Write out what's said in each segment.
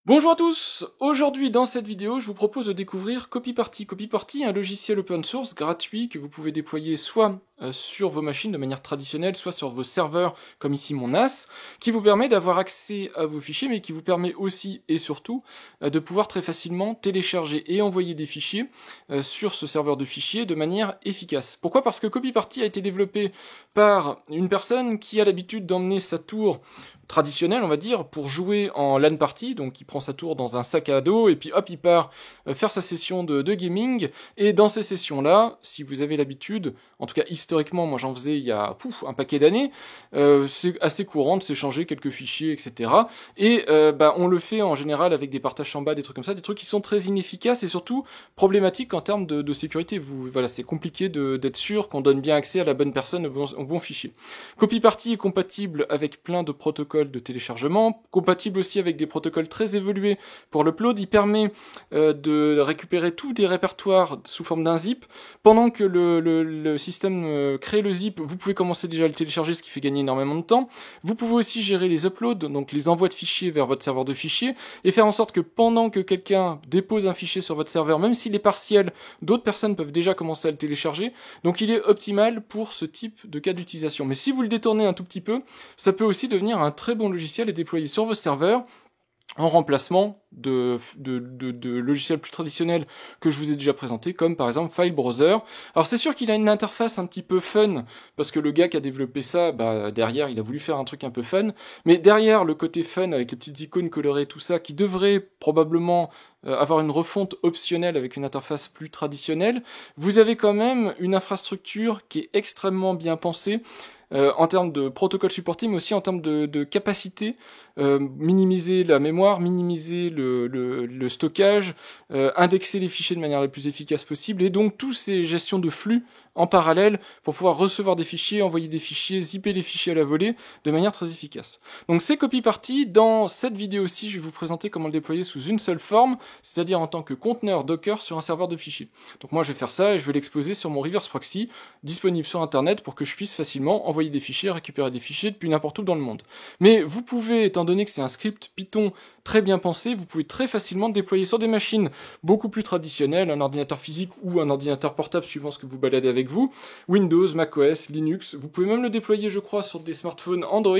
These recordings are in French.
Bonjour à tous. Aujourd'hui dans cette vidéo je vous propose de découvrir CopyParty. CopyParty est un logiciel open source gratuit que vous pouvez déployer soit sur vos machines de manière traditionnelle, soit sur vos serveurs comme ici mon NAS, qui vous permet d'avoir accès à vos fichiers mais qui vous permet aussi et surtout de pouvoir très facilement télécharger et envoyer des fichiers sur ce serveur de fichiers de manière efficace. Pourquoi ? Parce que CopyParty a été développé par une personne qui a l'habitude d'emmener sa tour traditionnel, on va dire, pour jouer en LAN party, donc il prend sa tour dans un sac à dos, et puis hop, il part faire sa session de gaming, et dans ces sessions-là, si vous avez l'habitude, en tout cas historiquement, moi j'en faisais il y a un paquet d'années, c'est assez courant de s'échanger quelques fichiers, etc. Et on le fait en général avec des partages en bas, des trucs comme ça, des trucs qui sont très inefficaces, et surtout problématiques en termes de sécurité. Voilà, c'est compliqué d'être sûr qu'on donne bien accès à la bonne personne, au bon fichier. CopyParty est compatible avec plein de protocoles de téléchargement, compatible aussi avec des protocoles très évolués pour l'upload. Il permet de récupérer tous des répertoires sous forme d'un zip. Pendant que le système crée le zip, vous pouvez commencer déjà à le télécharger, ce qui fait gagner énormément de temps. Vous pouvez aussi gérer les uploads, donc les envois de fichiers vers votre serveur de fichiers, et faire en sorte que pendant que quelqu'un dépose un fichier sur votre serveur, même s'il est partiel, d'autres personnes peuvent déjà commencer à le télécharger. Donc il est optimal pour ce type de cas d'utilisation. Mais si vous le détournez un tout petit peu, ça peut aussi devenir un très bon logiciel et déployé sur vos serveurs en remplacement de logiciels plus traditionnels que je vous ai déjà présentés, comme par exemple File Browser. Alors c'est sûr qu'il a une interface un petit peu fun, parce que le gars qui a développé ça, derrière il a voulu faire un truc un peu fun, mais derrière le côté fun avec les petites icônes colorées, tout ça, qui devrait probablement avoir une refonte optionnelle avec une interface plus traditionnelle, vous avez quand même une infrastructure qui est extrêmement bien pensée, en termes de protocole supporté, mais aussi en termes de capacité, minimiser la mémoire, minimiser le stockage, indexer les fichiers de manière la plus efficace possible, et donc tous ces gestions de flux en parallèle pour pouvoir recevoir des fichiers, envoyer des fichiers, zipper les fichiers à la volée de manière très efficace. Donc c'est CopyParty. Dans cette vidéo aussi, je vais vous présenter comment le déployer sous une seule forme, c'est-à-dire en tant que conteneur Docker sur un serveur de fichiers. Donc moi je vais faire ça et je vais l'exposer sur mon reverse proxy disponible sur internet pour que je puisse facilement envoyer des fichiers, récupérer des fichiers depuis n'importe où dans le monde. Mais vous pouvez, étant donné que c'est un script Python très bien pensé, vous pouvez très facilement le déployer sur des machines beaucoup plus traditionnelles, un ordinateur physique ou un ordinateur portable suivant ce que vous baladez avec vous, Windows, macOS, Linux, vous pouvez même le déployer je crois sur des smartphones Android,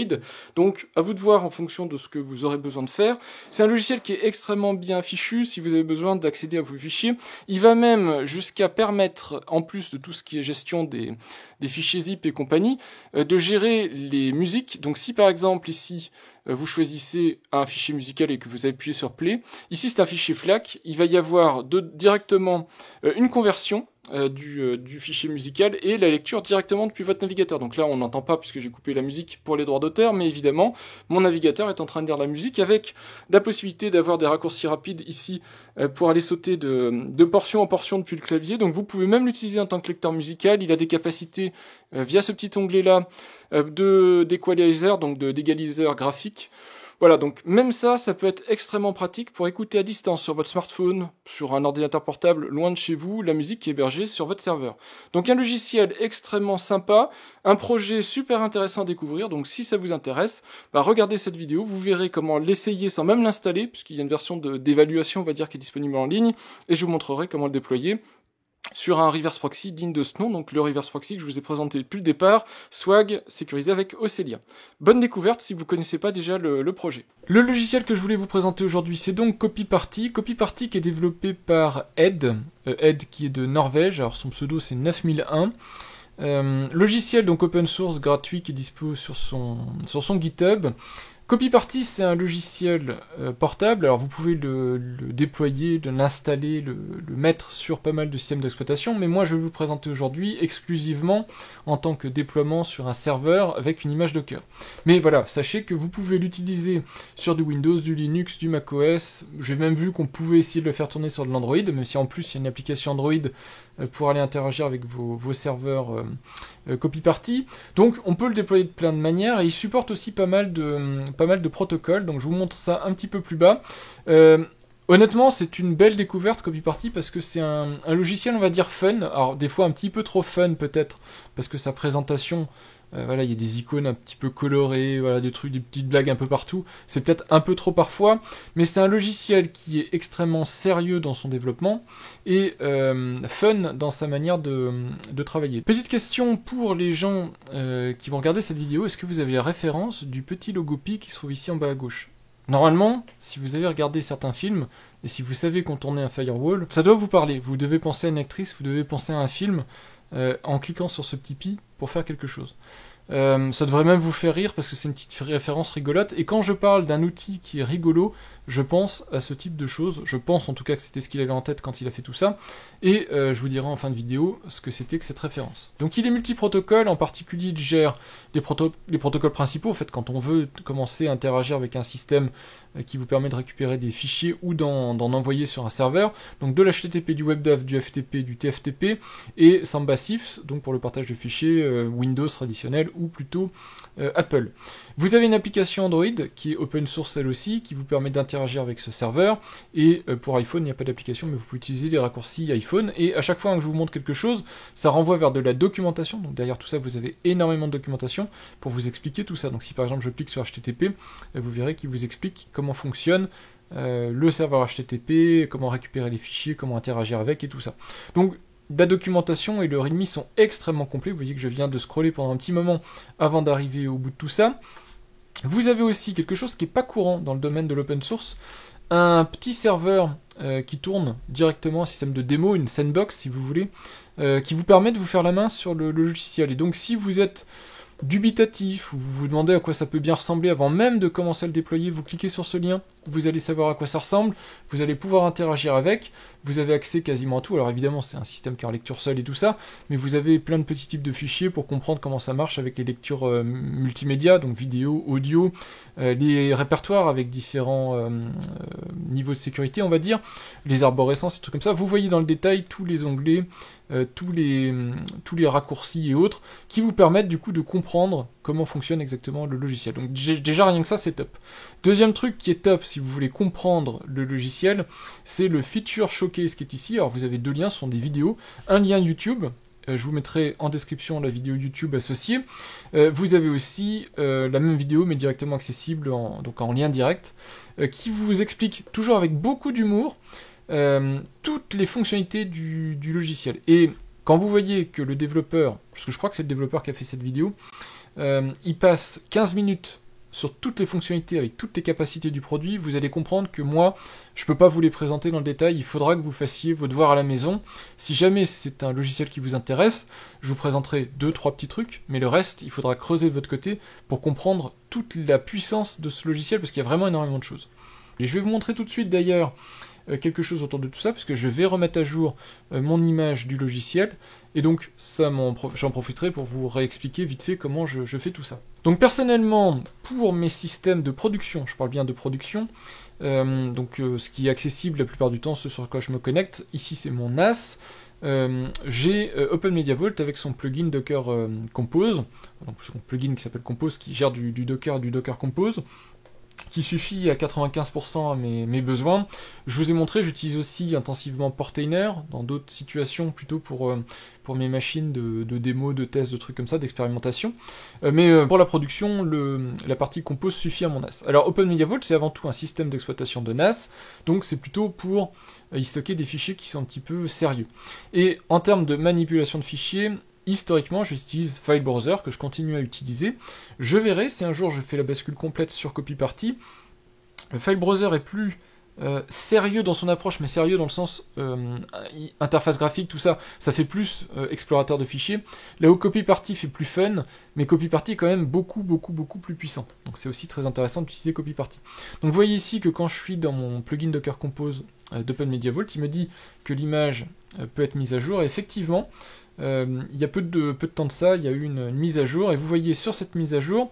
donc à vous de voir en fonction de ce que vous aurez besoin de faire. C'est un logiciel qui est extrêmement bien fichu si vous avez besoin d'accéder à vos fichiers. Il va même jusqu'à permettre, en plus de tout ce qui est gestion des fichiers zip et compagnie, de gérer les musiques. Donc si par exemple ici vous choisissez un fichier musical et que vous appuyez sur play, ici c'est un fichier FLAC, il va y avoir directement une conversion du fichier musical et la lecture directement depuis votre navigateur. Donc là on n'entend pas puisque j'ai coupé la musique pour les droits d'auteur, mais évidemment mon navigateur est en train de lire la musique avec la possibilité d'avoir des raccourcis rapides ici pour aller sauter de portion en portion depuis le clavier. Donc vous pouvez même l'utiliser en tant que lecteur musical. Il a des capacités via ce petit onglet là d'equalizer, donc d'égaliseur graphique. Voilà, donc même ça peut être extrêmement pratique pour écouter à distance sur votre smartphone, sur un ordinateur portable loin de chez vous, la musique qui est hébergée sur votre serveur. Donc un logiciel extrêmement sympa, un projet super intéressant à découvrir, donc si ça vous intéresse, regardez cette vidéo, vous verrez comment l'essayer sans même l'installer, puisqu'il y a une version d'évaluation, on va dire, qui est disponible en ligne, et je vous montrerai comment le déployer sur un reverse proxy digne de ce nom, donc le reverse proxy que je vous ai présenté depuis le départ, Swag, sécurisé avec Ocelia. Bonne découverte si vous ne connaissez pas déjà le projet. Le logiciel que je voulais vous présenter aujourd'hui, c'est donc CopyParty. CopyParty qui est développé par Ed, Ed qui est de Norvège, alors son pseudo c'est 9001. Logiciel donc open source gratuit qui est dispo sur son GitHub. CopyParty, c'est un logiciel portable, alors vous pouvez le déployer, l'installer, le mettre sur pas mal de systèmes d'exploitation, mais moi je vais vous présenter aujourd'hui exclusivement en tant que déploiement sur un serveur avec une image Docker. Mais voilà, sachez que vous pouvez l'utiliser sur du Windows, du Linux, du macOS, j'ai même vu qu'on pouvait essayer de le faire tourner sur de l'Android, même si en plus il y a une application Android pour aller interagir avec vos serveurs CopyParty. Donc on peut le déployer de plein de manières, et il supporte aussi pas mal de protocoles, donc je vous montre ça un petit peu plus bas. Honnêtement, c'est une belle découverte CopyParty parce que c'est un logiciel, on va dire, fun. Alors des fois un petit peu trop fun peut-être, parce que sa présentation voilà, il y a des icônes un petit peu colorées, voilà, des trucs, des petites blagues un peu partout. C'est peut-être un peu trop parfois, mais c'est un logiciel qui est extrêmement sérieux dans son développement et fun dans sa manière de travailler. Petite question pour les gens qui vont regarder cette vidéo, est-ce que vous avez la référence du petit logo Pi qui se trouve ici en bas à gauche? Normalement, si vous avez regardé certains films, et si vous savez contourner un firewall, ça doit vous parler. Vous devez penser à une actrice, vous devez penser à un film, en cliquant sur ce petit pi pour faire quelque chose. Ça devrait même vous faire rire parce que c'est une petite référence rigolote. Et quand je parle d'un outil qui est rigolo, je pense à ce type de choses. Je pense en tout cas que c'était ce qu'il avait en tête quand il a fait tout ça. Et je vous dirai en fin de vidéo ce que c'était que cette référence. Donc il est multiprotocole, en particulier il gère les protocoles principaux. En fait, quand on veut commencer à interagir avec un système qui vous permet de récupérer des fichiers ou d'en envoyer sur un serveur. Donc de l'HTTP, du WebDAV, du FTP, du TFTP et Samba Sys, donc pour le partage de fichiers Windows traditionnel ou plutôt Apple. Vous avez une application Android qui est open source elle aussi, qui vous permet d'interagir avec ce serveur, et pour iPhone il n'y a pas d'application, mais vous pouvez utiliser les raccourcis iPhone, et à chaque fois que je vous montre quelque chose, ça renvoie vers de la documentation, donc derrière tout ça vous avez énormément de documentation pour vous expliquer tout ça. Donc si par exemple je clique sur HTTP, vous verrez qu'il vous explique comment fonctionne le serveur HTTP, comment récupérer les fichiers, comment interagir avec et tout ça. Donc la documentation et le README sont extrêmement complets. Vous voyez que je viens de scroller pendant un petit moment avant d'arriver au bout de tout ça. Vous avez aussi quelque chose qui n'est pas courant dans le domaine de l'open source, un petit serveur qui tourne directement, un système de démo, une sandbox si vous voulez, qui vous permet de vous faire la main sur le logiciel. Et donc si vous êtes dubitatif, ou vous vous demandez à quoi ça peut bien ressembler avant même de commencer à le déployer, vous cliquez sur ce lien, vous allez savoir à quoi ça ressemble, vous allez pouvoir interagir avec, vous avez accès quasiment à tout. Alors évidemment c'est un système qui est en lecture seule et tout ça, mais vous avez plein de petits types de fichiers pour comprendre comment ça marche avec les lectures multimédia, donc vidéo, audio, les répertoires avec différents niveaux de sécurité on va dire, les arborescences, des trucs comme ça. Vous voyez dans le détail tous les onglets, tous les raccourcis et autres qui vous permettent du coup de comprendre comment fonctionne exactement le logiciel. Donc déjà rien que ça c'est top. Deuxième truc qui est top si vous voulez comprendre le logiciel, c'est le Feature Showcase qui est ici. Alors vous avez deux liens, ce sont des vidéos, un lien YouTube, je vous mettrai en description la vidéo YouTube associée. Vous avez aussi la même vidéo mais directement accessible donc en lien direct, qui vous explique toujours avec beaucoup d'humour toutes les fonctionnalités du logiciel. Et quand vous voyez que le développeur, parce que je crois que c'est le développeur qui a fait cette vidéo, il passe 15 minutes sur toutes les fonctionnalités avec toutes les capacités du produit, vous allez comprendre que moi, je ne peux pas vous les présenter dans le détail, il faudra que vous fassiez vos devoirs à la maison. Si jamais c'est un logiciel qui vous intéresse, je vous présenterai 2-3 petits trucs, mais le reste, il faudra creuser de votre côté pour comprendre toute la puissance de ce logiciel, parce qu'il y a vraiment énormément de choses. Et je vais vous montrer tout de suite d'ailleurs quelque chose autour de tout ça, parce que je vais remettre à jour mon image du logiciel, et donc j'en profiterai pour vous réexpliquer vite fait comment je fais tout ça. Donc personnellement, pour mes systèmes de production, je parle bien de production, ce qui est accessible la plupart du temps, ce sur quoi je me connecte, ici c'est mon NAS, j'ai OpenMediaVault avec son plugin Docker Compose, donc son plugin qui s'appelle Compose, qui gère du Docker et du Docker Compose, qui suffit à 95% à mes besoins. Je vous ai montré, j'utilise aussi intensivement Portainer, dans d'autres situations, plutôt pour mes machines de démo, de tests, de trucs comme ça, d'expérimentation. Mais pour la production, la partie Compose suffit à mon NAS. Alors OpenMediaVault, c'est avant tout un système d'exploitation de NAS, donc c'est plutôt pour y stocker des fichiers qui sont un petit peu sérieux. Et en termes de manipulation de fichiers, historiquement, j'utilise File Browser, que je continue à utiliser. Je verrai si un jour je fais la bascule complète sur CopyParty. Le File Browser est plus sérieux dans son approche, mais sérieux dans le sens interface graphique, tout ça, ça fait plus explorateur de fichiers. Là où CopyParty fait plus fun, mais CopyParty est quand même beaucoup plus puissant. Donc c'est aussi très intéressant d'utiliser CopyParty. Donc vous voyez ici que quand je suis dans mon plugin Docker Compose d'OpenMediaVault, il me dit que l'image peut être mise à jour, et effectivement, il y a peu de temps de ça, il y a eu une mise à jour, et vous voyez sur cette mise à jour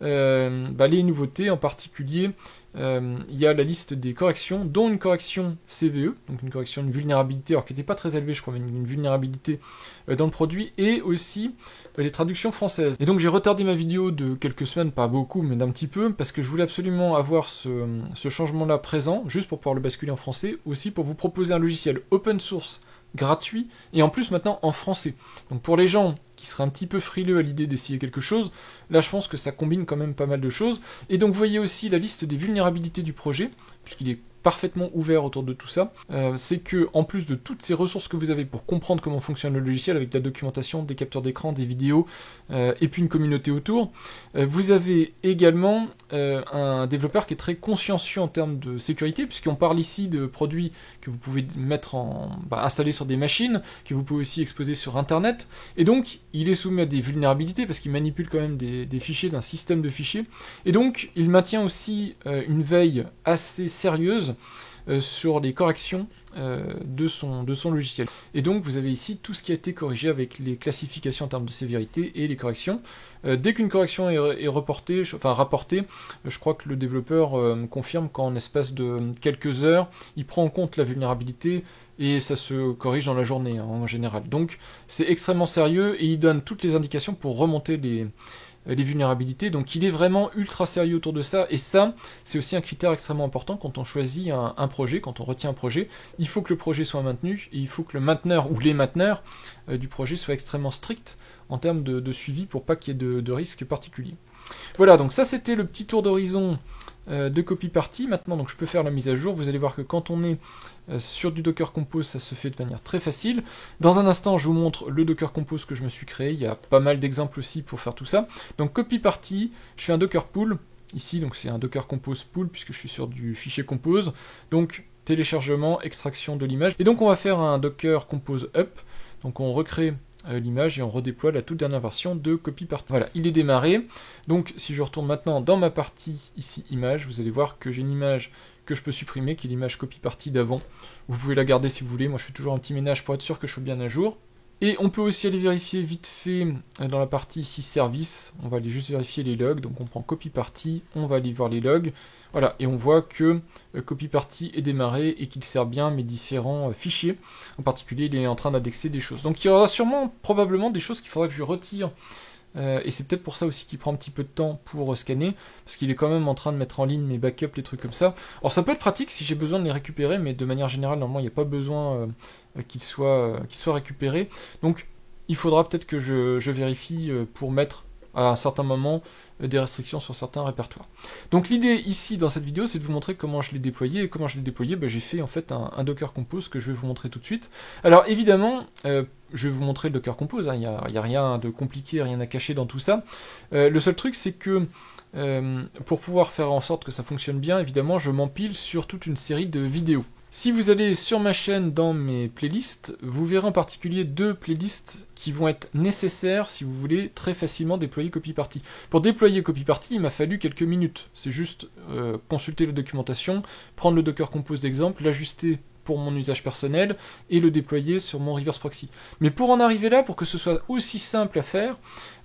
les nouveautés, en particulier il y a la liste des corrections, dont une correction CVE, donc une correction, une vulnérabilité, alors qui n'était pas très élevée je crois, mais une vulnérabilité dans le produit, et aussi les traductions françaises. Et donc j'ai retardé ma vidéo de quelques semaines, pas beaucoup, mais d'un petit peu, parce que je voulais absolument avoir ce changement-là présent, juste pour pouvoir le basculer en français, aussi pour vous proposer un logiciel open source gratuit, et en plus maintenant en français. Donc pour les gens qui seraient un petit peu frileux à l'idée d'essayer quelque chose, là je pense que ça combine quand même pas mal de choses. Et donc vous voyez aussi la liste des vulnérabilités du projet, puisqu'il est parfaitement ouvert autour de tout ça. C'est que en plus de toutes ces ressources que vous avez pour comprendre comment fonctionne le logiciel, avec de la documentation, des captures d'écran, des vidéos, et puis une communauté autour, vous avez également un développeur qui est très consciencieux en termes de sécurité, puisqu'on parle ici de produits que vous pouvez mettre installer sur des machines, que vous pouvez aussi exposer sur internet, et donc il est soumis à des vulnérabilités parce qu'il manipule quand même des fichiers d'un système de fichiers, et donc il maintient aussi une veille assez sérieuse sur les corrections de son logiciel. Et donc vous avez ici tout ce qui a été corrigé avec les classifications en termes de sévérité et les corrections. Dès qu'une correction est rapportée, je crois que le développeur confirme qu'en espace de quelques heures, il prend en compte la vulnérabilité et ça se corrige dans la journée en général. Donc c'est extrêmement sérieux et il donne toutes les indications pour remonter les vulnérabilités, donc il est vraiment ultra sérieux autour de ça, et ça, c'est aussi un critère extrêmement important quand on choisit un projet, quand on retient un projet, il faut que le projet soit maintenu, et il faut que le mainteneur ou les mainteneurs du projet soient extrêmement stricts en termes de suivi pour pas qu'il y ait de risques particuliers. Voilà, donc ça c'était le petit tour d'horizon de CopyParty. Maintenant, donc je peux faire la mise à jour. Vous allez voir que quand on est sur du Docker Compose, ça se fait de manière très facile. Dans un instant, je vous montre le Docker Compose que je me suis créé. Il y a pas mal d'exemples aussi pour faire tout ça. Donc CopyParty, je fais un Docker Pool. Ici, donc c'est un Docker Compose Pool puisque je suis sur du fichier Compose. Donc téléchargement, extraction de l'image. Et donc on va faire un Docker Compose Up. Donc on recrée l'image et on redéploie la toute dernière version de CopyParty. Voilà, il est démarré. Donc si je retourne maintenant dans ma partie ici image, vous allez voir que j'ai une image que je peux supprimer, qui est l'image CopyParty d'avant. Vous pouvez la garder si vous voulez. Moi je fais toujours un petit ménage pour être sûr que je sois bien à jour. Et on peut aussi aller vérifier vite fait dans la partie ici service, on va aller juste vérifier les logs, donc on prend CopyParty, on va aller voir les logs, voilà, et on voit que CopyParty est démarré et qu'il sert bien mes différents fichiers, en particulier il est en train d'indexer des choses. Donc il y aura sûrement, probablement des choses qu'il faudra que je retire, et c'est peut-être pour ça aussi qu'il prend un petit peu de temps pour scanner, parce qu'il est quand même en train de mettre en ligne mes backups, les trucs comme ça. Alors ça peut être pratique si j'ai besoin de les récupérer, mais de manière générale, normalement, il n'y a pas besoin qu'ils soient récupérés. Donc il faudra peut-être que je vérifie pour mettre à un certain moment des restrictions sur certains répertoires. Donc l'idée ici dans cette vidéo, c'est de vous montrer comment je l'ai déployé, et comment je l'ai déployé, j'ai fait en fait un Docker Compose que je vais vous montrer tout de suite. Alors évidemment, je vais vous montrer le Docker Compose, il n'y a rien de compliqué, rien à cacher dans tout ça. Le seul truc c'est que pour pouvoir faire en sorte que ça fonctionne bien, évidemment je m'empile sur toute une série de vidéos. Si vous allez sur ma chaîne dans mes playlists, vous verrez en particulier deux playlists qui vont être nécessaires si vous voulez très facilement déployer CopyParty. Pour déployer CopyParty, il m'a fallu quelques minutes. C'est juste consulter la documentation, prendre le Docker Compose d'exemple, l'ajuster pour mon usage personnel et le déployer sur mon reverse proxy. Mais pour en arriver là, pour que ce soit aussi simple à faire,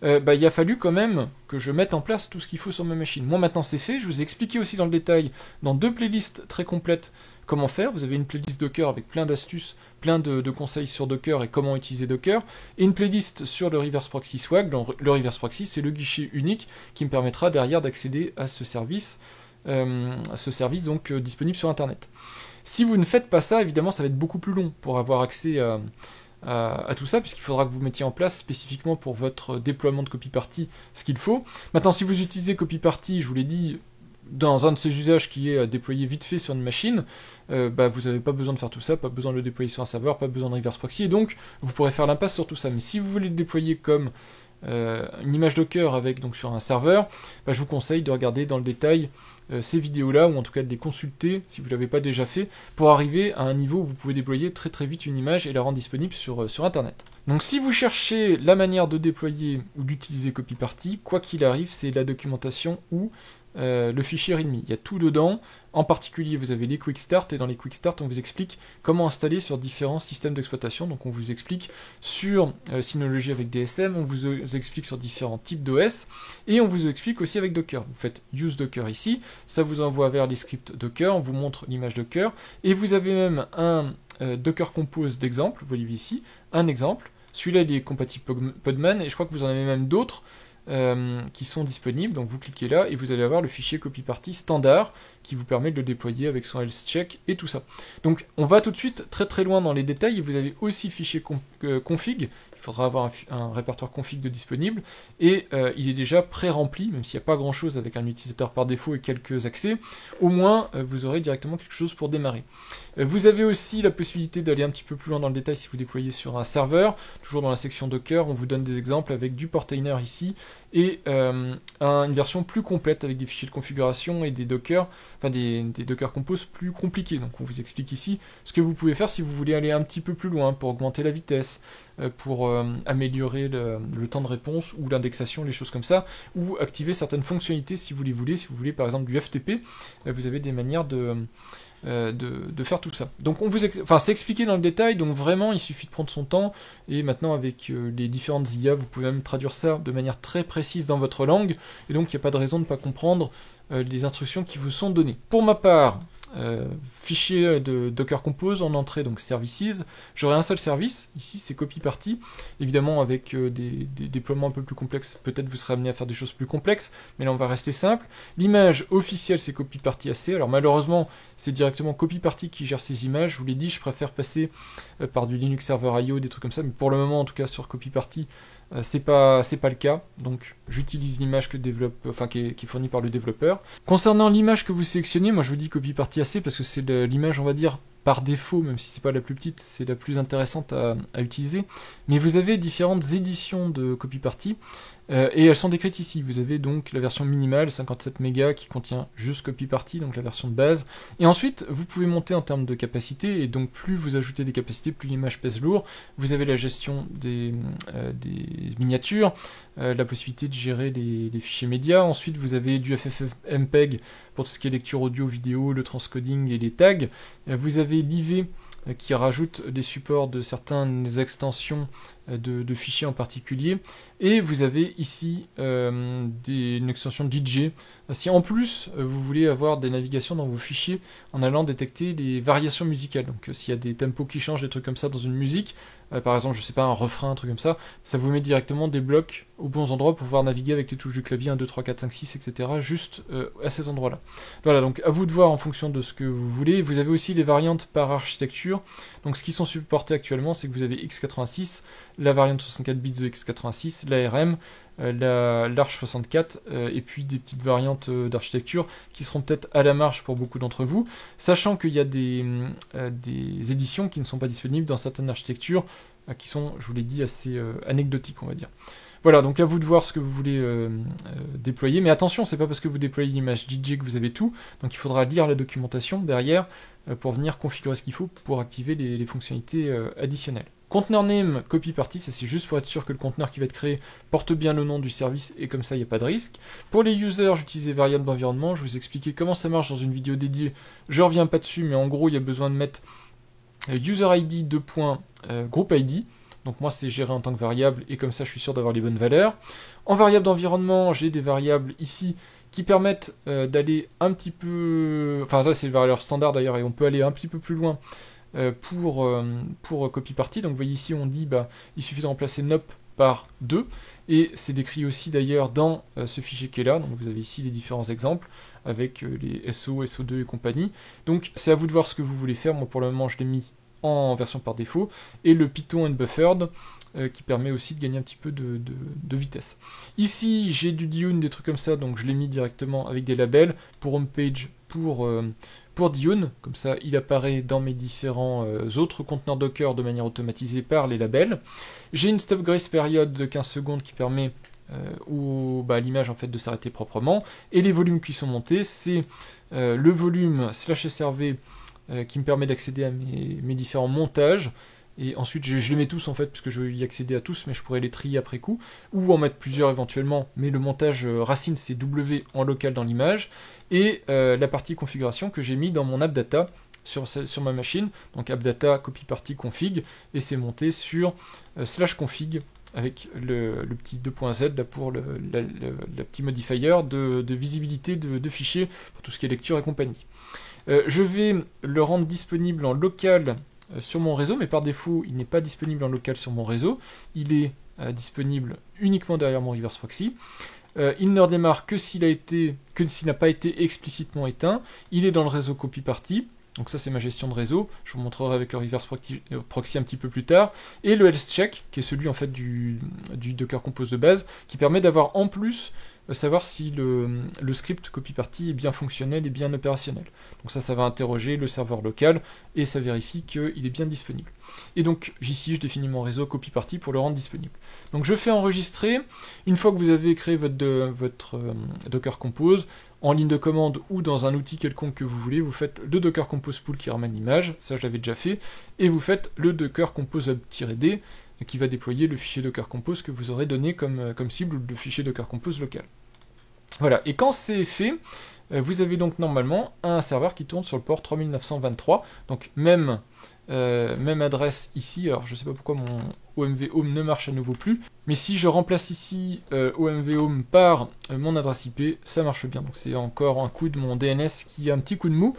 il a fallu quand même que je mette en place tout ce qu'il faut sur ma machine. Moi maintenant c'est fait, je vous ai expliqué aussi dans le détail, dans deux playlists très complètes, comment faire. Vous avez une playlist Docker avec plein d'astuces, plein de conseils sur Docker et comment utiliser Docker, et une playlist sur le reverse proxy Swag. Le reverse proxy, c'est le guichet unique qui me permettra derrière d'accéder à ce service donc disponible sur Internet. Si vous ne faites pas ça, évidemment, ça va être beaucoup plus long pour avoir accès à tout ça, puisqu'il faudra que vous mettiez en place spécifiquement pour votre déploiement de CopyParty ce qu'il faut. Maintenant, si vous utilisez CopyParty, je vous l'ai dit, dans un de ces usages qui est déployé vite fait sur une machine, vous n'avez pas besoin de faire tout ça, pas besoin de le déployer sur un serveur, pas besoin de reverse proxy, et donc vous pourrez faire l'impasse sur tout ça. Mais si vous voulez le déployer comme une image Docker avec donc sur un serveur, je vous conseille de regarder dans le détail ces vidéos-là, ou en tout cas de les consulter si vous ne l'avez pas déjà fait, pour arriver à un niveau où vous pouvez déployer très très vite une image et la rendre disponible sur Internet. Donc si vous cherchez la manière de déployer ou d'utiliser CopyParty, quoi qu'il arrive, c'est la documentation ou le fichier README. Il y a tout dedans. En particulier, vous avez les Quick Start, et dans les Quick Start, on vous explique comment installer sur différents systèmes d'exploitation. Donc on vous explique sur Synology avec DSM, on vous explique sur différents types d'OS, et on vous explique aussi avec Docker. Vous faites Use Docker ici, ça vous envoie vers les scripts Docker, on vous montre l'image Docker, et vous avez même un Docker Compose d'exemple, vous voyez ici, un exemple. Celui-là, il est compatible Podman, et je crois que vous en avez même d'autres qui sont disponibles. Donc vous cliquez là et vous allez avoir le fichier copy-party standard qui vous permet de le déployer avec son health check et tout ça. Donc on va tout de suite très loin dans les détails. Vous avez aussi le fichier config. Il faudra avoir un répertoire config de disponible et il est déjà pré-rempli, même s'il n'y a pas grand chose avec un utilisateur par défaut et quelques accès. Au moins vous aurez directement quelque chose pour démarrer. Vous avez aussi la possibilité d'aller un petit peu plus loin dans le détail si vous déployez sur un serveur. Toujours dans la section Docker, on vous donne des exemples avec du Portainer ici et une version plus complète avec des fichiers de configuration et des Docker, enfin des Docker Compose plus compliqués. Donc on vous explique ici ce que vous pouvez faire si vous voulez aller un petit peu plus loin pour augmenter la vitesse, pour améliorer le temps de réponse ou l'indexation, les choses comme ça, ou activer certaines fonctionnalités si vous les voulez. Si vous voulez par exemple du FTP, vous avez des manières de faire tout ça. Donc c'est expliqué dans le détail, donc vraiment il suffit de prendre son temps, et maintenant avec les différentes IA, vous pouvez même traduire ça de manière très précise dans votre langue, et donc il n'y a pas de raison de ne pas comprendre les instructions qui vous sont données. Pour ma part, fichier de Docker Compose en entrée, donc services, j'aurai un seul service, ici c'est copy-party, évidemment avec des déploiements un peu plus complexes, peut-être vous serez amené à faire des choses plus complexes, mais là on va rester simple. L'image officielle c'est copy-party AC, alors malheureusement c'est directement copy-party qui gère ces images, je vous l'ai dit, je préfère passer par du Linux Server IO, des trucs comme ça, mais pour le moment en tout cas sur copy-party, c'est pas le cas, donc j'utilise l'image qui est fournie par le développeur. Concernant l'image que vous sélectionnez, moi je vous dis copy-party AC parce que c'est l'image, on va dire, par défaut, même si c'est pas la plus petite, c'est la plus intéressante à utiliser. Mais vous avez différentes éditions de copy-party, et elles sont décrites ici. Vous avez donc la version minimale, 57 mégas, qui contient juste copy-party, donc la version de base. Et ensuite, vous pouvez monter en termes de capacité, et donc plus vous ajoutez des capacités, plus l'image pèse lourd. Vous avez la gestion des miniatures, la possibilité de gérer les fichiers médias. Ensuite, vous avez du FFmpeg pour tout ce qui est lecture audio, vidéo, le transcoding et les tags. Vous avez l'IV qui rajoute des supports de certaines extensions de fichiers en particulier, et vous avez ici une extension DJ. Si en plus vous voulez avoir des navigations dans vos fichiers en allant détecter les variations musicales, donc s'il y a des tempos qui changent, des trucs comme ça dans une musique, par exemple je sais pas, un refrain, un truc comme ça vous met directement des blocs aux bons endroits pour pouvoir naviguer avec les touches du clavier 1, 2, 3, 4, 5, 6, etc. juste à ces endroits là. Voilà, donc à vous de voir en fonction de ce que vous voulez. Vous avez aussi les variantes par architecture, donc ce qui sont supportés actuellement c'est que vous avez x86, la variante 64 bits de x86, l'ARM, l'Arch 64, et puis des petites variantes d'architecture qui seront peut-être à la marge pour beaucoup d'entre vous, sachant qu'il y a des éditions qui ne sont pas disponibles dans certaines architectures, qui sont, je vous l'ai dit, assez anecdotiques, on va dire. Voilà, donc à vous de voir ce que vous voulez déployer, mais attention, c'est pas parce que vous déployez l'image DJ que vous avez tout, donc il faudra lire la documentation derrière pour venir configurer ce qu'il faut pour activer les fonctionnalités additionnelles. Conteneur name copy-party, ça c'est juste pour être sûr que le conteneur qui va être créé porte bien le nom du service, et comme ça il n'y a pas de risque. Pour les users, j'utilise les variables d'environnement, je vous ai expliqué comment ça marche dans une vidéo dédiée, je reviens pas dessus, mais en gros il y a besoin de mettre user ID group ID, donc moi c'est géré en tant que variable, et comme ça je suis sûr d'avoir les bonnes valeurs. En variable d'environnement, j'ai des variables ici qui permettent d'aller un petit peu, enfin là c'est les valeurs standard d'ailleurs, et on peut aller un petit peu plus loin pour copy-party. Donc vous voyez ici on dit il suffit de remplacer nop par 2, et c'est décrit aussi d'ailleurs dans ce fichier qui est là. Donc vous avez ici les différents exemples avec les SO, SO2 et compagnie. Donc c'est à vous de voir ce que vous voulez faire. Moi pour le moment je l'ai mis en version par défaut, et le Python Unbuffered qui permet aussi de gagner un petit peu de vitesse. Ici j'ai du Dune, des trucs comme ça, donc je l'ai mis directement avec des labels pour homepage, pour Dune, comme ça il apparaît dans mes différents autres conteneurs Docker de manière automatisée par les labels. J'ai une stop grace period de 15 secondes qui permet l'image en fait de s'arrêter proprement, et les volumes qui sont montés, c'est le volume /srv qui me permet d'accéder à mes différents montages, et ensuite je les mets tous en fait parce que je veux y accéder à tous, mais je pourrais les trier après coup ou en mettre plusieurs éventuellement, mais le montage racine c'est W en local dans l'image, et la partie configuration que j'ai mis dans mon AppData sur ma machine, donc AppData copy-party config, et c'est monté sur /config avec le petit 2.z là pour le petit modifier de visibilité de fichiers pour tout ce qui est lecture et compagnie. Je vais le rendre disponible en local sur mon réseau, mais par défaut il n'est pas disponible en local sur mon réseau, il est disponible uniquement derrière mon reverse proxy. Il ne redémarre que s'il n'a pas été explicitement éteint. Il est dans le réseau copy party. Donc ça c'est ma gestion de réseau, je vous montrerai avec le reverse proxy un petit peu plus tard, et le health check, qui est celui en fait du Docker Compose de base, qui permet d'avoir en plus savoir si le script copy party est bien fonctionnel et bien opérationnel. Donc ça va interroger le serveur local, et ça vérifie qu'il est bien disponible. Et donc ici je définis mon réseau copy party pour le rendre disponible. Donc je fais enregistrer, une fois que vous avez créé votre Docker Compose, en ligne de commande ou dans un outil quelconque que vous voulez, vous faites le Docker Compose Pool qui ramène l'image, ça je l'avais déjà fait, et vous faites le Docker Compose Hub-D qui va déployer le fichier Docker Compose que vous aurez donné comme cible, ou le fichier Docker Compose local. Voilà, et quand c'est fait, vous avez donc normalement un serveur qui tourne sur le port 3923, donc même adresse ici. Alors je ne sais pas pourquoi mon OMV Home ne marche à nouveau plus, mais si je remplace ici OMV Home par mon adresse IP, ça marche bien. Donc c'est encore un coup de mon DNS qui a un petit coup de mou.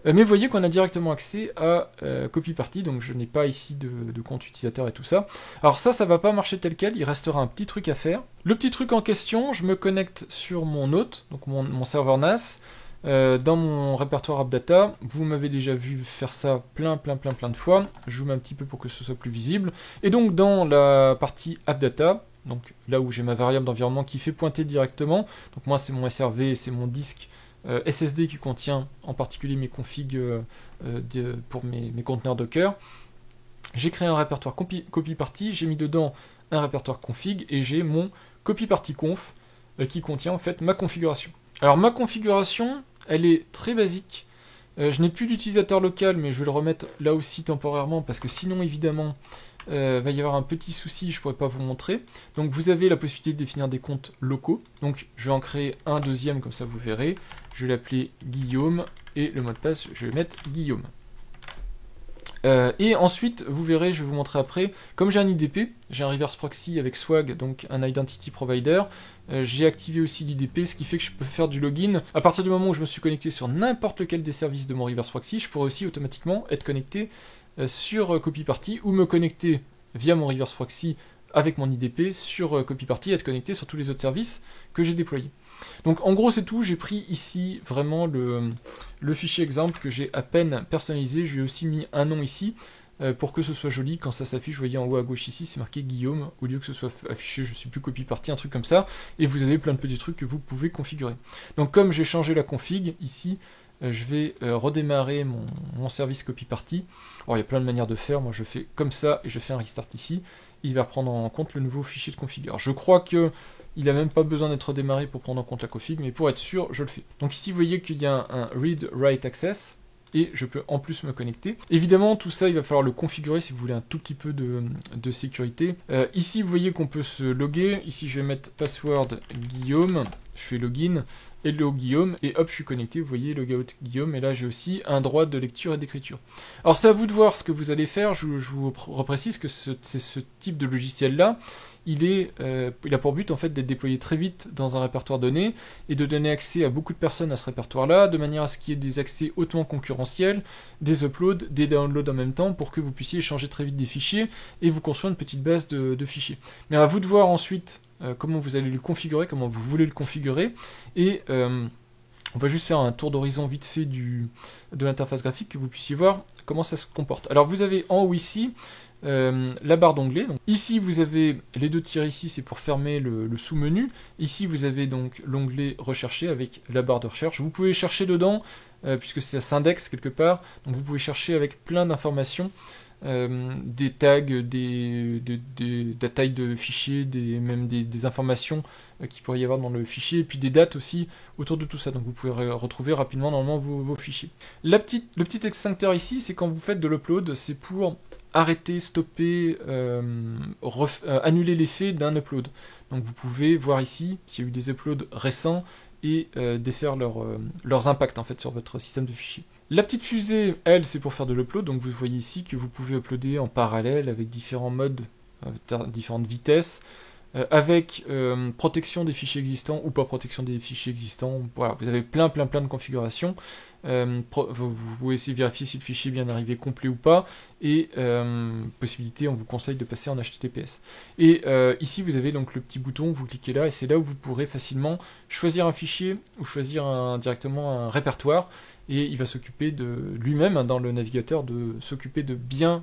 Mais vous voyez qu'on a directement accès à copy party, donc je n'ai pas ici de compte utilisateur et tout ça. Alors ça va pas marcher tel quel, il restera un petit truc à faire. Le petit truc en question, je me connecte sur mon hôte, donc mon serveur NAS, dans mon répertoire AppData. Vous m'avez déjà vu faire ça plein de fois. Je vous mets un petit peu pour que ce soit plus visible. Et donc dans la partie AppData, donc là où j'ai ma variable d'environnement qui fait pointer directement, donc moi c'est mon SRV, c'est mon disque SSD qui contient en particulier mes configs pour mes conteneurs Docker. J'ai créé un répertoire copy party, j'ai mis dedans un répertoire config et j'ai mon copy party conf qui contient en fait ma configuration. Alors ma configuration, elle est très basique. Je n'ai plus d'utilisateur local, mais je vais le remettre là aussi temporairement parce que sinon évidemment va y avoir un petit souci, je ne pourrais pas vous montrer. Donc vous avez la possibilité de définir des comptes locaux. Donc je vais en créer un deuxième, comme ça vous verrez. Je vais l'appeler Guillaume et le mot de passe, je vais mettre Guillaume. Et ensuite, vous verrez, je vais vous montrer après, comme j'ai un IDP, j'ai un reverse proxy avec Swag, donc un identity provider, j'ai activé aussi l'IDP, ce qui fait que je peux faire du login. À partir du moment où je me suis connecté sur n'importe lequel des services de mon reverse proxy, je pourrais aussi automatiquement être connecté sur copy party ou me connecter via mon reverse proxy avec mon IDP sur copy party et être connecté sur tous les autres services que j'ai déployés. Donc en gros c'est tout, j'ai pris ici vraiment le fichier exemple que j'ai à peine personnalisé, je lui ai aussi mis un nom ici pour que ce soit joli. Quand ça s'affiche, vous voyez en haut à gauche ici, c'est marqué Guillaume, au lieu que ce soit affiché, je ne sais plus, copy party, un truc comme ça, et vous avez plein de petits trucs que vous pouvez configurer. Donc comme j'ai changé la config, ici, je vais redémarrer mon service copy party. Alors il y a plein de manières de faire, moi je fais comme ça, et je fais un restart ici, il va prendre en compte le nouveau fichier de config. Alors je crois que il n'a même pas besoin d'être redémarré pour prendre en compte la config, mais pour être sûr, je le fais. Donc ici, vous voyez qu'il y a un read-write access, et je peux en plus me connecter. Évidemment, tout ça, il va falloir le configurer si vous voulez un tout petit peu de sécurité. Ici, vous voyez qu'on peut se loguer. Ici, je vais mettre password Guillaume. Je fais login, hello Guillaume, et hop, je suis connecté. Vous voyez, logout Guillaume, et là, j'ai aussi un droit de lecture et d'écriture. Alors, c'est à vous de voir ce que vous allez faire. Je vous reprécise que c'est ce type de logiciel-là. Il a pour but en fait d'être déployé très vite dans un répertoire donné et de donner accès à beaucoup de personnes à ce répertoire-là, de manière à ce qu'il y ait des accès hautement concurrentiels, des uploads, des downloads en même temps, pour que vous puissiez échanger très vite des fichiers et vous construire une petite base de fichiers. Mais à vous de voir ensuite comment vous allez le configurer, comment vous voulez le configurer, et on va juste faire un tour d'horizon vite fait de l'interface graphique, que vous puissiez voir comment ça se comporte. Alors vous avez en haut ici la barre d'onglet. Ici vous avez les deux tirs ici, c'est pour fermer le sous-menu. Ici vous avez donc l'onglet rechercher avec la barre de recherche. Vous pouvez chercher dedans puisque ça s'indexe quelque part, donc vous pouvez chercher avec plein d'informations, des tags, la taille de fichier, même des informations qu'il pourrait y avoir dans le fichier, et puis des dates aussi autour de tout ça. Donc vous pouvez retrouver rapidement normalement vos fichiers. Le petit extincteur ici, c'est quand vous faites de l'upload, c'est pour arrêter, stopper, annuler l'effet d'un upload. Donc vous pouvez voir ici s'il y a eu des uploads récents et défaire leurs impacts en fait sur votre système de fichiers. La petite fusée, elle, c'est pour faire de l'upload, donc vous voyez ici que vous pouvez uploader en parallèle avec différents modes, différentes vitesses. avec protection des fichiers existants ou pas protection des fichiers existants. Voilà, vous avez plein de configurations. Vous pouvez aussi vérifier si le fichier est bien arrivé complet ou pas, et possibilité, on vous conseille de passer en HTTPS. Et ici vous avez donc le petit bouton, vous cliquez là, et c'est là où vous pourrez facilement choisir un fichier ou choisir directement un répertoire, et il va s'occuper de lui-même, dans le navigateur, de s'occuper de bien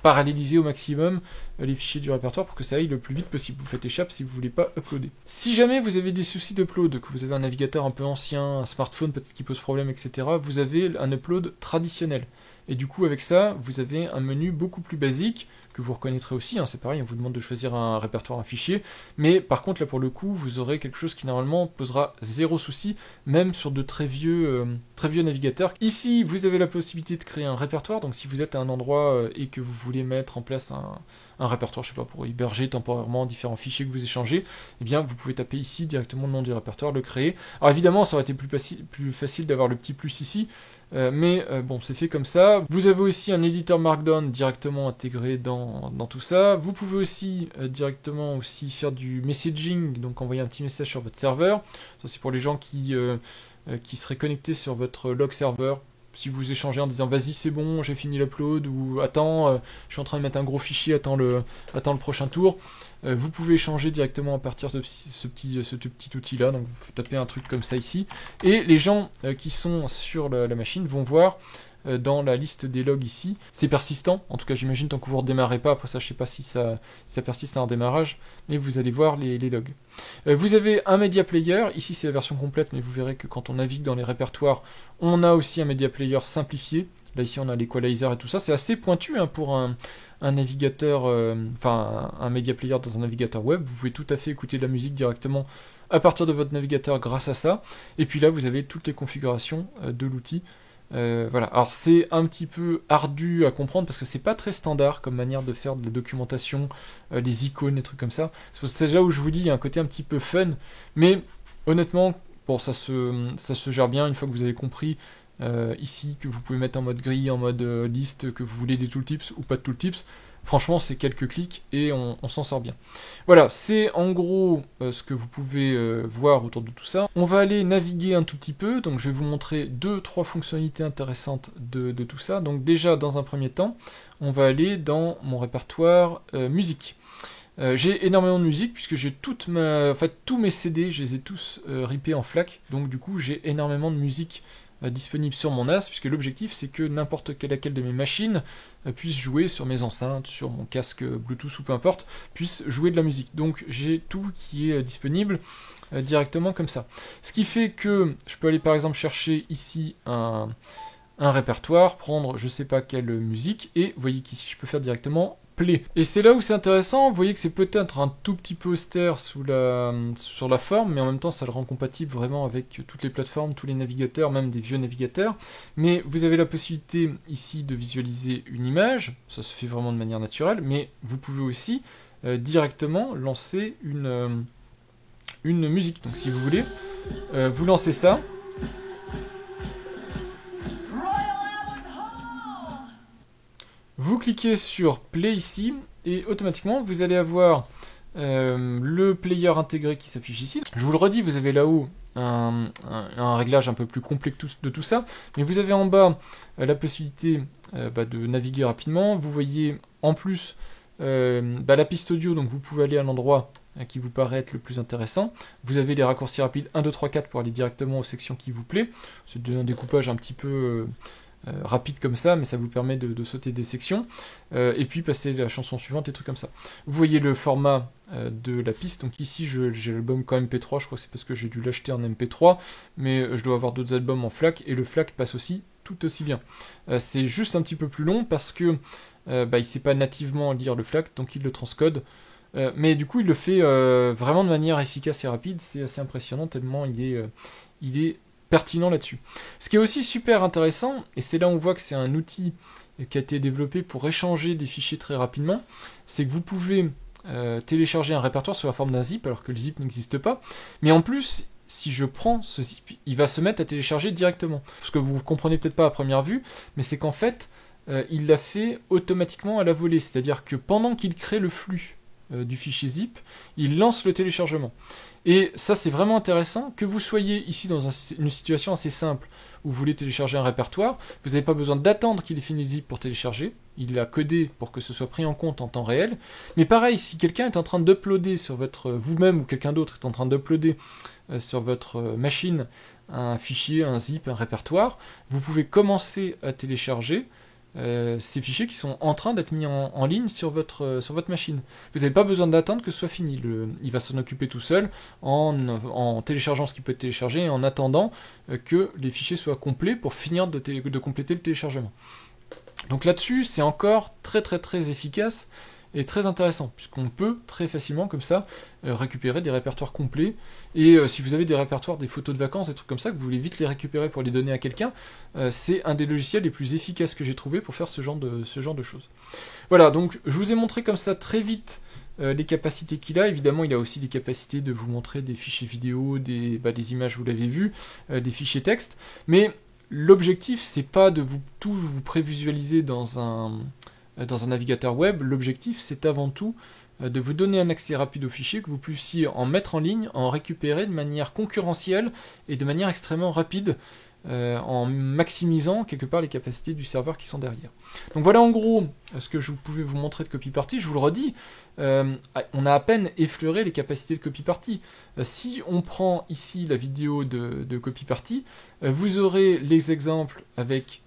paralléliser au maximum les fichiers du répertoire pour que ça aille le plus vite possible. Vous faites échappe si vous ne voulez pas uploader. Si jamais vous avez des soucis d'upload, que vous avez un navigateur un peu ancien, un smartphone peut-être qui pose problème, etc., vous avez un upload traditionnel. Et du coup, avec ça, vous avez un menu beaucoup plus basique, que vous reconnaîtrez aussi, hein, c'est pareil, on vous demande de choisir un répertoire, un fichier, mais par contre, là pour le coup, vous aurez quelque chose qui normalement posera zéro souci, même sur de très vieux navigateurs. Ici, vous avez la possibilité de créer un répertoire, donc si vous êtes à un endroit et que vous voulez mettre en place un répertoire, je sais pas, pour héberger temporairement différents fichiers que vous échangez, eh bien vous pouvez taper ici directement le nom du répertoire, le créer. Alors évidemment, ça aurait été plus facile d'avoir le petit plus ici, mais bon, c'est fait comme ça. Vous avez aussi un éditeur Markdown directement intégré dans tout ça. Vous pouvez aussi directement faire du messaging, donc envoyer un petit message sur votre serveur. Ça c'est pour les gens qui seraient connectés sur votre log serveur. Si vous échangez en disant vas-y c'est bon, j'ai fini l'upload, ou attends, je suis en train de mettre un gros fichier, attends le prochain tour, vous pouvez échanger directement à partir de ce petit outil là, donc vous tapez un truc comme ça ici, et les gens qui sont sur la machine vont voir dans la liste des logs ici, c'est persistant, en tout cas j'imagine tant que vous ne redémarrez pas, après ça je sais pas si ça persiste à un démarrage, mais vous allez voir les logs. Vous avez un media player, ici c'est la version complète, mais vous verrez que quand on navigue dans les répertoires, on a aussi un media player simplifié. Là ici on a l'equalizer et tout ça, c'est assez pointu hein, pour un navigateur, un media player dans un navigateur web. Vous pouvez tout à fait écouter de la musique directement à partir de votre navigateur grâce à ça. Et puis là vous avez toutes les configurations de l'outil. Voilà, alors c'est un petit peu ardu à comprendre parce que c'est pas très standard comme manière de faire de la documentation, les icônes, les trucs comme ça. C'est déjà où je vous dis, il y a un côté un petit peu fun, mais honnêtement, bon, ça se gère bien une fois que vous avez compris ici que vous pouvez mettre en mode grille, en mode liste, que vous voulez des tooltips ou pas de tooltips. Franchement, c'est quelques clics et on s'en sort bien. Voilà, c'est en gros ce que vous pouvez voir autour de tout ça. On va aller naviguer un tout petit peu, donc je vais vous montrer 2-3 fonctionnalités intéressantes de tout ça. Donc déjà, dans un premier temps, on va aller dans mon répertoire musique. J'ai énormément de musique puisque j'ai tous mes CD, je les ai tous rippés en FLAC, donc du coup j'ai énormément de musique disponible sur mon NAS, puisque l'objectif c'est que n'importe laquelle de mes machines puisse jouer sur mes enceintes, sur mon casque Bluetooth ou peu importe, puisse jouer de la musique. Donc j'ai tout qui est disponible directement comme ça. Ce qui fait que je peux aller par exemple chercher ici un répertoire, prendre je sais pas quelle musique, et vous voyez qu'ici je peux faire directement play. Et c'est là où c'est intéressant, vous voyez que c'est peut-être un tout petit peu austère sur la forme, mais en même temps ça le rend compatible vraiment avec toutes les plateformes, tous les navigateurs, même des vieux navigateurs. Mais vous avez la possibilité ici de visualiser une image, ça se fait vraiment de manière naturelle, mais vous pouvez aussi directement lancer une musique. Donc si vous voulez, vous lancez ça. Vous cliquez sur Play ici, et automatiquement vous allez avoir le player intégré qui s'affiche ici. Je vous le redis, vous avez là-haut un réglage un peu plus complet de tout ça, mais vous avez en bas la possibilité de naviguer rapidement. Vous voyez en plus la piste audio, donc vous pouvez aller à l'endroit qui vous paraît être le plus intéressant. Vous avez les raccourcis rapides 1, 2, 3, 4 pour aller directement aux sections qui vous plaît. C'est un découpage un petit peu rapide comme ça, mais ça vous permet de sauter des sections et puis passer la chanson suivante et trucs comme ça. Vous voyez le format de la piste, donc ici j'ai l'album qu'en MP3, je crois que c'est parce que j'ai dû l'acheter en MP3, mais je dois avoir d'autres albums en FLAC, et le FLAC passe aussi tout aussi bien. C'est juste un petit peu plus long parce que il sait pas nativement lire le FLAC, donc il le transcode. Mais du coup il le fait vraiment de manière efficace et rapide, c'est assez impressionnant tellement il est pertinent là-dessus. Ce qui est aussi super intéressant, et c'est là où on voit que c'est un outil qui a été développé pour échanger des fichiers très rapidement, c'est que vous pouvez télécharger un répertoire sous la forme d'un zip, alors que le zip n'existe pas, mais en plus, si je prends ce zip, il va se mettre à télécharger directement. Ce que vous ne comprenez peut-être pas à première vue, mais c'est qu'en fait, il l'a fait automatiquement à la volée, c'est-à-dire que pendant qu'il crée le flux du fichier zip, il lance le téléchargement. Et ça c'est vraiment intéressant, que vous soyez ici dans une situation assez simple, où vous voulez télécharger un répertoire, vous n'avez pas besoin d'attendre qu'il ait fini le zip pour télécharger, il a codé pour que ce soit pris en compte en temps réel, mais pareil, si quelqu'un est en train d'uploader sur votre, vous-même ou quelqu'un d'autre est en train d'uploader sur votre machine un fichier, un zip, un répertoire, vous pouvez commencer à télécharger ces fichiers qui sont en train d'être mis en ligne sur votre machine. Vous n'avez pas besoin d'attendre que ce soit fini. Il va s'en occuper tout seul en téléchargeant ce qui peut être téléchargé et en attendant que les fichiers soient complets pour finir de compléter le téléchargement. Donc là-dessus, c'est encore très très très efficace et très intéressant, puisqu'on peut très facilement comme ça récupérer des répertoires complets, et si vous avez des répertoires, des photos de vacances, des trucs comme ça, que vous voulez vite les récupérer pour les donner à quelqu'un, c'est un des logiciels les plus efficaces que j'ai trouvé pour faire ce genre de choses. Voilà, donc je vous ai montré comme ça très vite les capacités qu'il a. Évidemment, il a aussi des capacités de vous montrer des fichiers vidéo, des images, vous l'avez vu, des fichiers texte, mais l'objectif, c'est pas de tout vous prévisualiser dans un navigateur web. L'objectif, c'est avant tout de vous donner un accès rapide aux fichiers, que vous puissiez en mettre en ligne, en récupérer de manière concurrentielle et de manière extrêmement rapide, en maximisant quelque part les capacités du serveur qui sont derrière. Donc voilà en gros ce que je pouvais vous montrer de CopyParty. Je vous le redis, on a à peine effleuré les capacités de CopyParty. Si on prend ici la vidéo de CopyParty, vous aurez les exemples avec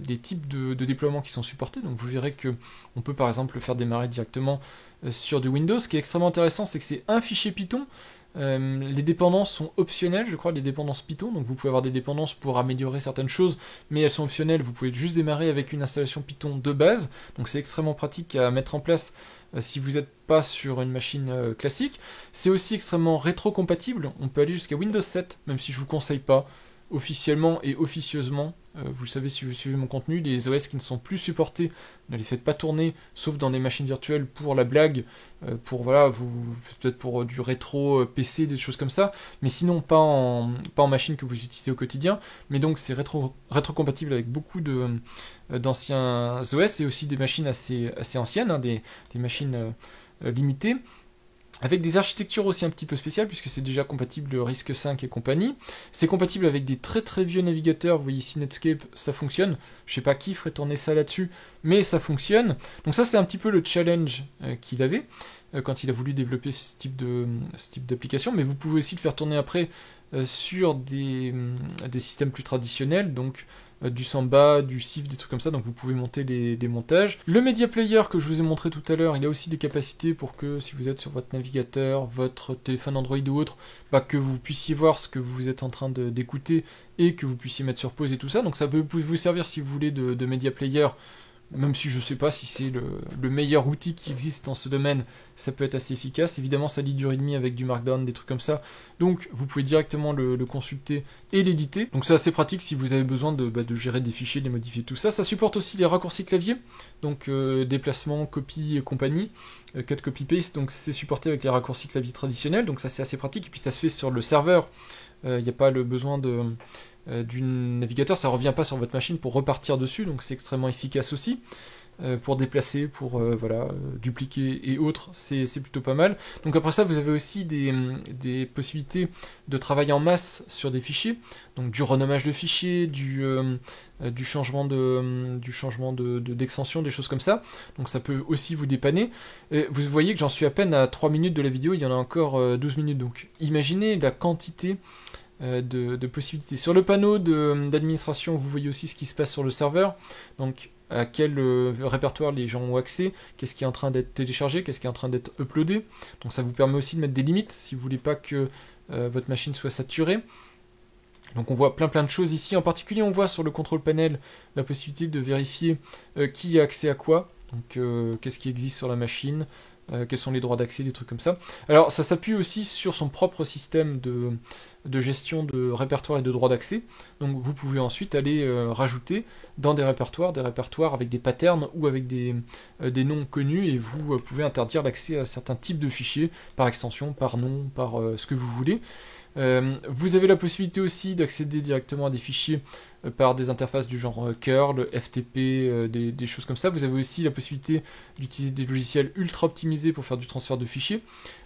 les types de déploiements qui sont supportés. Donc vous verrez que on peut par exemple le faire démarrer directement sur du Windows. Ce qui est extrêmement intéressant, c'est que c'est un fichier Python. Les dépendances sont optionnelles, je crois, les dépendances Python, donc vous pouvez avoir des dépendances pour améliorer certaines choses, mais elles sont optionnelles, vous pouvez juste démarrer avec une installation Python de base, donc c'est extrêmement pratique à mettre en place si vous n'êtes pas sur une machine classique. C'est aussi extrêmement rétro-compatible, on peut aller jusqu'à Windows 7, même si je vous conseille pas, officiellement et officieusement, vous le savez si vous suivez mon contenu, les OS qui ne sont plus supportés, ne les faites pas tourner, sauf dans des machines virtuelles pour la blague, pour voilà, peut-être pour du rétro PC, des choses comme ça, mais sinon pas en machine que vous utilisez au quotidien. Mais donc c'est rétro-compatible avec beaucoup d'anciens OS et aussi des machines assez anciennes, hein, des machines limitées, avec des architectures aussi un petit peu spéciales, puisque c'est déjà compatible RISC-V et compagnie. C'est compatible avec des très très vieux navigateurs, vous voyez ici Netscape, ça fonctionne. Je sais pas qui ferait tourner ça là-dessus, mais ça fonctionne. Donc ça c'est un petit peu le challenge qu'il avait quand il a voulu développer ce type d'application, mais vous pouvez aussi le faire tourner après sur des systèmes plus traditionnels, donc du Samba, du CIF, des trucs comme ça, donc vous pouvez monter les montages. Le Media Player que je vous ai montré tout à l'heure, il a aussi des capacités pour que si vous êtes sur votre navigateur, votre téléphone Android ou autre, que vous puissiez voir ce que vous êtes en train d'écouter et que vous puissiez mettre sur pause et tout ça, donc ça peut vous servir si vous voulez de Media Player. Même si je ne sais pas si c'est le meilleur outil qui existe dans ce domaine, ça peut être assez efficace. Évidemment, ça lit du README avec du Markdown, des trucs comme ça. Donc, vous pouvez directement le consulter et l'éditer. Donc, c'est assez pratique si vous avez besoin de gérer des fichiers, de les modifier, tout ça. Ça supporte aussi les raccourcis clavier, donc déplacement, copie et compagnie, cut, copy, paste. Donc, c'est supporté avec les raccourcis clavier traditionnels. Donc, ça, c'est assez pratique. Et puis, ça se fait sur le serveur. Il n'y a pas le besoin du navigateur, ça revient pas sur votre machine pour repartir dessus, donc c'est extrêmement efficace aussi. Pour déplacer, pour dupliquer et autres, c'est plutôt pas mal. Donc après ça, vous avez aussi des possibilités de travailler en masse sur des fichiers, donc du renommage de fichiers, du changement d'extension, des choses comme ça. Donc ça peut aussi vous dépanner. Et vous voyez que j'en suis à peine à 3 minutes de la vidéo, il y en a encore 12 minutes. Donc imaginez la quantité de possibilités. Sur le panneau d'administration, vous voyez aussi ce qui se passe sur le serveur, donc à quel répertoire les gens ont accès, qu'est-ce qui est en train d'être téléchargé, qu'est-ce qui est en train d'être uploadé. Donc ça vous permet aussi de mettre des limites si vous voulez pas que votre machine soit saturée. Donc on voit plein de choses ici. En particulier, on voit sur le contrôle panel la possibilité de vérifier qui a accès à quoi, donc qu'est-ce qui existe sur la machine, quels sont les droits d'accès, des trucs comme ça. Alors ça s'appuie aussi sur son propre système de gestion de répertoire et de droits d'accès. Donc vous pouvez ensuite aller rajouter dans des répertoires avec des patterns ou avec des noms connus, et vous pouvez interdire l'accès à certains types de fichiers par extension, par nom, par ce que vous voulez. Vous avez la possibilité aussi d'accéder directement à des fichiers par des interfaces du genre curl, FTP, des choses comme ça. Vous avez aussi la possibilité d'utiliser des logiciels ultra optimisés pour faire du transfert de fichiers.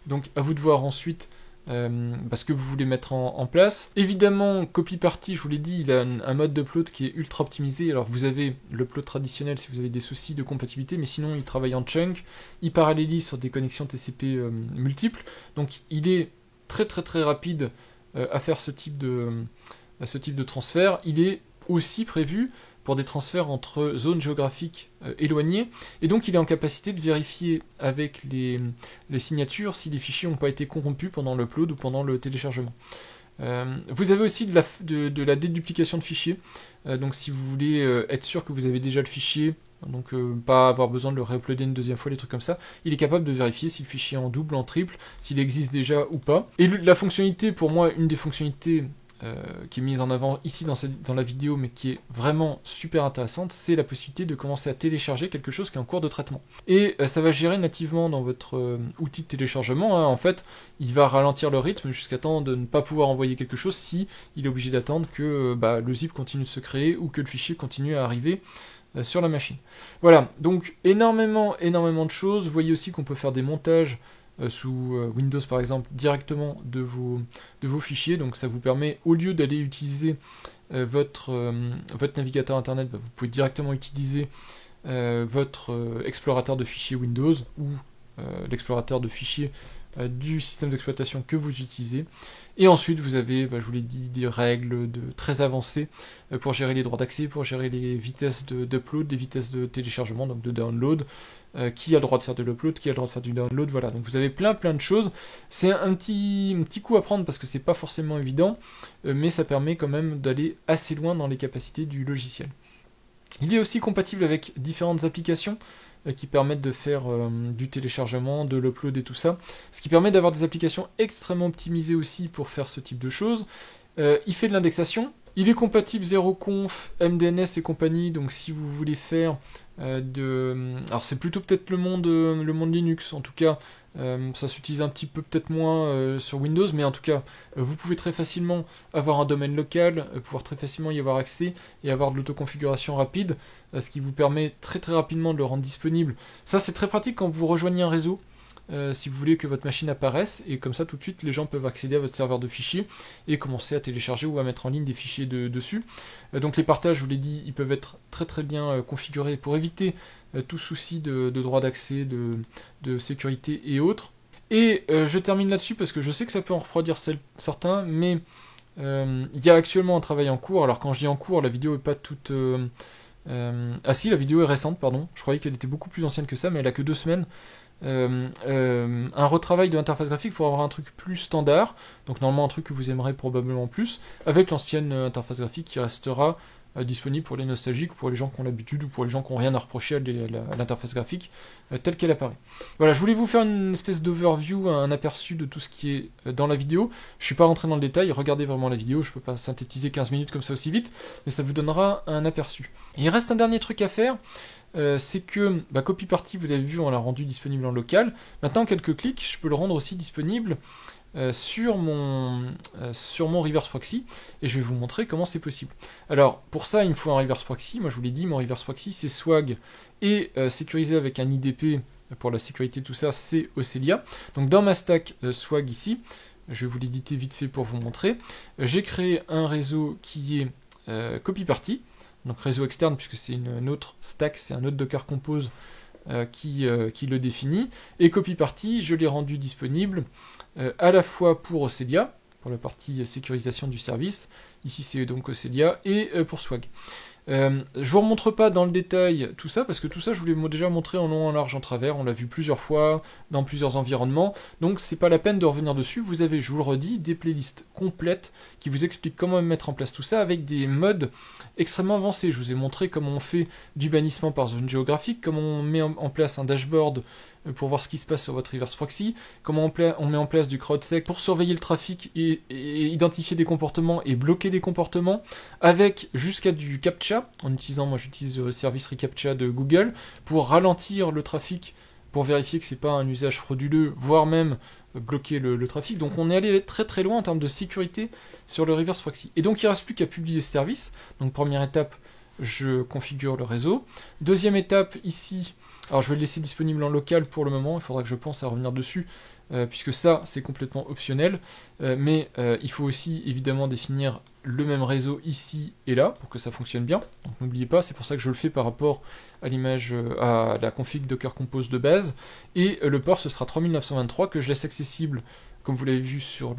Donc à vous de voir ensuite ce que vous voulez mettre en place. Évidemment, CopyParty, je vous l'ai dit, il a un mode d'upload qui est ultra optimisé. Alors vous avez l'upload traditionnel si vous avez des soucis de compatibilité, mais sinon il travaille en chunk, il parallélise sur des connexions TCP multiples. Donc il est très très très rapide à faire ce type de transfert. Il est aussi prévu pour des transferts entre zones géographiques éloignées, et donc il est en capacité de vérifier avec les signatures si les fichiers n'ont pas été corrompus pendant l'upload ou pendant le téléchargement. Vous avez aussi de la déduplication de fichiers, donc si vous voulez être sûr que vous avez déjà le fichier, donc pas avoir besoin de le réuploader une deuxième fois, les trucs comme ça, il est capable de vérifier si le fichier est en double, en triple, s'il existe déjà ou pas. Et la fonctionnalité, pour moi, une des fonctionnalités qui est mise en avant ici dans la vidéo, mais qui est vraiment super intéressante, c'est la possibilité de commencer à télécharger quelque chose qui est en cours de traitement. Et ça va gérer nativement dans votre outil de téléchargement, hein. En fait, il va ralentir le rythme jusqu'à temps de ne pas pouvoir envoyer quelque chose si il est obligé d'attendre que le zip continue de se créer ou que le fichier continue à arriver sur la machine. Voilà, donc énormément de choses. Vous voyez aussi qu'on peut faire des montages sous Windows par exemple directement de vos fichiers, donc ça vous permet, au lieu d'aller utiliser votre navigateur internet, vous pouvez directement utiliser votre explorateur de fichiers Windows ou l'explorateur de fichiers du système d'exploitation que vous utilisez. Et ensuite vous avez, je vous l'ai dit, des règles très avancées pour gérer les droits d'accès, pour gérer les vitesses d'upload, les vitesses de téléchargement, donc de download, qui a le droit de faire de l'upload, qui a le droit de faire du download, voilà. Donc vous avez plein de choses. C'est un petit coup à prendre parce que c'est pas forcément évident, mais ça permet quand même d'aller assez loin dans les capacités du logiciel. Il est aussi compatible avec différentes applications qui permettent de faire du téléchargement, de l'upload et tout ça, ce qui permet d'avoir des applications extrêmement optimisées aussi pour faire ce type de choses. Il fait de l'indexation, il est compatible 0conf, MDNS et compagnie, donc si vous voulez faire alors c'est plutôt peut-être le monde Linux, en tout cas ça s'utilise un petit peu peut-être moins sur Windows, mais en tout cas vous pouvez très facilement avoir un domaine local, pouvoir très facilement y avoir accès et avoir de l'autoconfiguration rapide, ce qui vous permet très rapidement de le rendre disponible. Ça c'est très pratique quand vous rejoignez un réseau, si vous voulez que votre machine apparaisse, et comme ça tout de suite les gens peuvent accéder à votre serveur de fichiers et commencer à télécharger ou à mettre en ligne des fichiers dessus. Donc les partages, je vous l'ai dit, ils peuvent être très bien configurés pour éviter tout souci de droit d'accès, de sécurité et autres. Et je termine là-dessus parce que je sais que ça peut en refroidir certains, mais il y a actuellement un travail en cours. Alors quand je dis en cours, la vidéo est pas toute... Ah si, la vidéo est récente, pardon. Je croyais qu'elle était beaucoup plus ancienne que ça, mais elle a que 2 semaines. Un retravail de l'interface graphique pour avoir un truc plus standard, donc normalement un truc que vous aimerez probablement plus, avec l'ancienne interface graphique qui restera disponible pour les nostalgiques, pour les gens qui ont l'habitude ou pour les gens qui n'ont rien à reprocher à l'interface graphique telle qu'elle apparaît. Voilà, je voulais vous faire une espèce d'overview, un aperçu de tout ce qui est dans la vidéo. Je ne suis pas rentré dans le détail, regardez vraiment la vidéo, je ne peux pas synthétiser 15 minutes comme ça aussi vite, mais ça vous donnera un aperçu. Et il reste un dernier truc à faire, c'est que CopyParty, vous avez vu, on l'a rendu disponible en local. Maintenant, en quelques clics, je peux le rendre aussi disponible sur mon reverse proxy, et je vais vous montrer comment c'est possible. Alors pour ça il me faut un reverse proxy. Moi je vous l'ai dit, mon reverse proxy c'est Swag, et sécurisé avec un IDP pour la sécurité, tout ça c'est Ocelia. Donc dans ma stack Swag ici, je vais vous l'éditer vite fait pour vous montrer, j'ai créé un réseau qui est CopyParty, donc réseau externe puisque c'est une autre stack, c'est un autre Docker Compose qui le définit, et CopyParty je l'ai rendu disponible à la fois pour Ocelia, pour la partie sécurisation du service, ici c'est donc Ocelia, et pour Swag. Je vous remontre pas dans le détail tout ça, parce que tout ça je vous l'ai déjà montré en long, en large, en travers, on l'a vu plusieurs fois, dans plusieurs environnements, donc c'est pas la peine de revenir dessus. Vous avez, je vous le redis, des playlists complètes qui vous expliquent comment mettre en place tout ça, avec des modes extrêmement avancés. Je vous ai montré comment on fait du bannissement par zone géographique, comment on met en place un dashboard pour voir ce qui se passe sur votre reverse proxy, comment on met en place du crowdsec pour surveiller le trafic et identifier des comportements et bloquer des comportements, avec jusqu'à du captcha, en utilisant, moi j'utilise le service reCAPTCHA de Google, pour ralentir le trafic pour vérifier que c'est pas un usage frauduleux, voire même bloquer le trafic. Donc on est allé très très loin en termes de sécurité sur le reverse proxy. Et donc il ne reste plus qu'à publier ce service. Donc première étape, je configure le réseau. Deuxième étape, ici, alors je vais le laisser disponible en local pour le moment, il faudra que je pense à revenir dessus, puisque ça c'est complètement optionnel, mais il faut aussi évidemment définir le même réseau ici et là pour que ça fonctionne bien. Donc n'oubliez pas, c'est pour ça que je le fais par rapport à l'image, à la config Docker Compose de base, et le port ce sera 3923 que je laisse accessible comme vous l'avez vu sur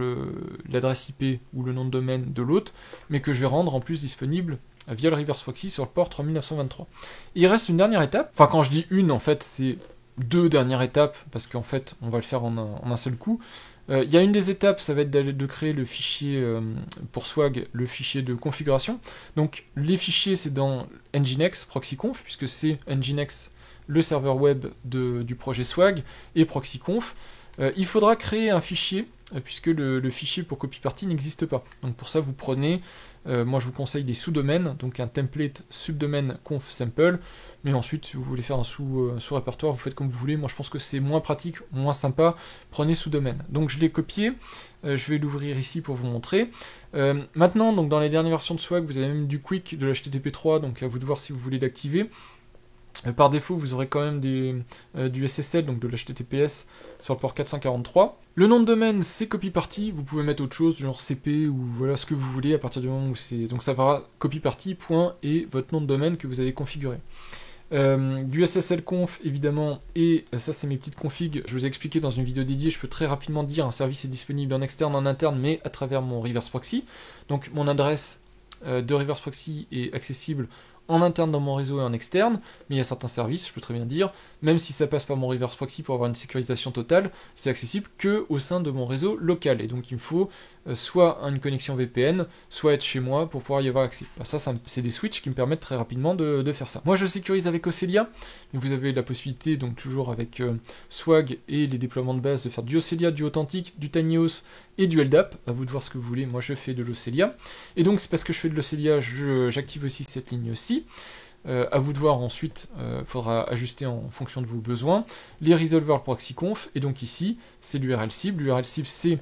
l'adresse IP ou le nom de domaine de l'hôte, mais que je vais rendre en plus disponible via le reverse proxy sur le port 3923. Il reste une dernière étape, enfin quand je dis une, en fait c'est deux dernières étapes, parce qu'en fait on va le faire en un seul coup. Il y a une des étapes, ça va être de créer le fichier pour Swag, le fichier de configuration. Donc les fichiers c'est dans Nginx proxyconf, puisque c'est Nginx le serveur web du projet Swag, et proxyconf. Il faudra créer un fichier, puisque le fichier pour CopyParty n'existe pas. Donc pour ça, vous prenez, moi je vous conseille des sous-domaines, donc un template subdomaine conf sample, mais ensuite, si vous voulez faire un sous-répertoire, vous faites comme vous voulez. Moi je pense que c'est moins pratique, moins sympa, prenez sous-domaine. Donc je l'ai copié, je vais l'ouvrir ici pour vous montrer. Maintenant, donc dans les dernières versions de Swag, vous avez même du Quick, de l'HTTP3, donc à vous de voir si vous voulez l'activer. Par défaut, vous aurez quand même du SSL, donc de l'HTTPS, sur le port 443. Le nom de domaine, c'est CopyParty. Vous pouvez mettre autre chose, genre CP, ou voilà ce que vous voulez, à partir du moment où c'est... Donc ça fera CopyParty, point, et votre nom de domaine que vous avez configuré. Du SSL conf, évidemment, et ça, c'est mes petites configs. Je vous ai expliqué dans une vidéo dédiée, je peux très rapidement dire un service est disponible en externe, en interne, mais à travers mon reverse proxy. Donc mon adresse de reverse proxy est accessible en interne dans mon réseau et en externe, mais il y a certains services, je peux très bien dire, même si ça passe par mon reverse proxy pour avoir une sécurisation totale, c'est accessible que au sein de mon réseau local, et donc il me faut soit une connexion VPN, soit être chez moi pour pouvoir y avoir accès. Ça c'est des switches qui me permettent très rapidement de faire ça. Moi je sécurise avec Ocelia, mais vous avez la possibilité, donc toujours avec Swag et les déploiements de base, de faire du Ocelia, du Authentic, du TinyOS et du LDAP, à vous de voir ce que vous voulez. Moi je fais de l'Ocelia, et donc c'est parce que je fais de l'Ocelia, j'active aussi cette ligne-ci. À vous de voir ensuite, faudra ajuster en fonction de vos besoins. Les resolvers proxyconf, et donc ici, c'est l'URL cible. L'URL cible, c'est,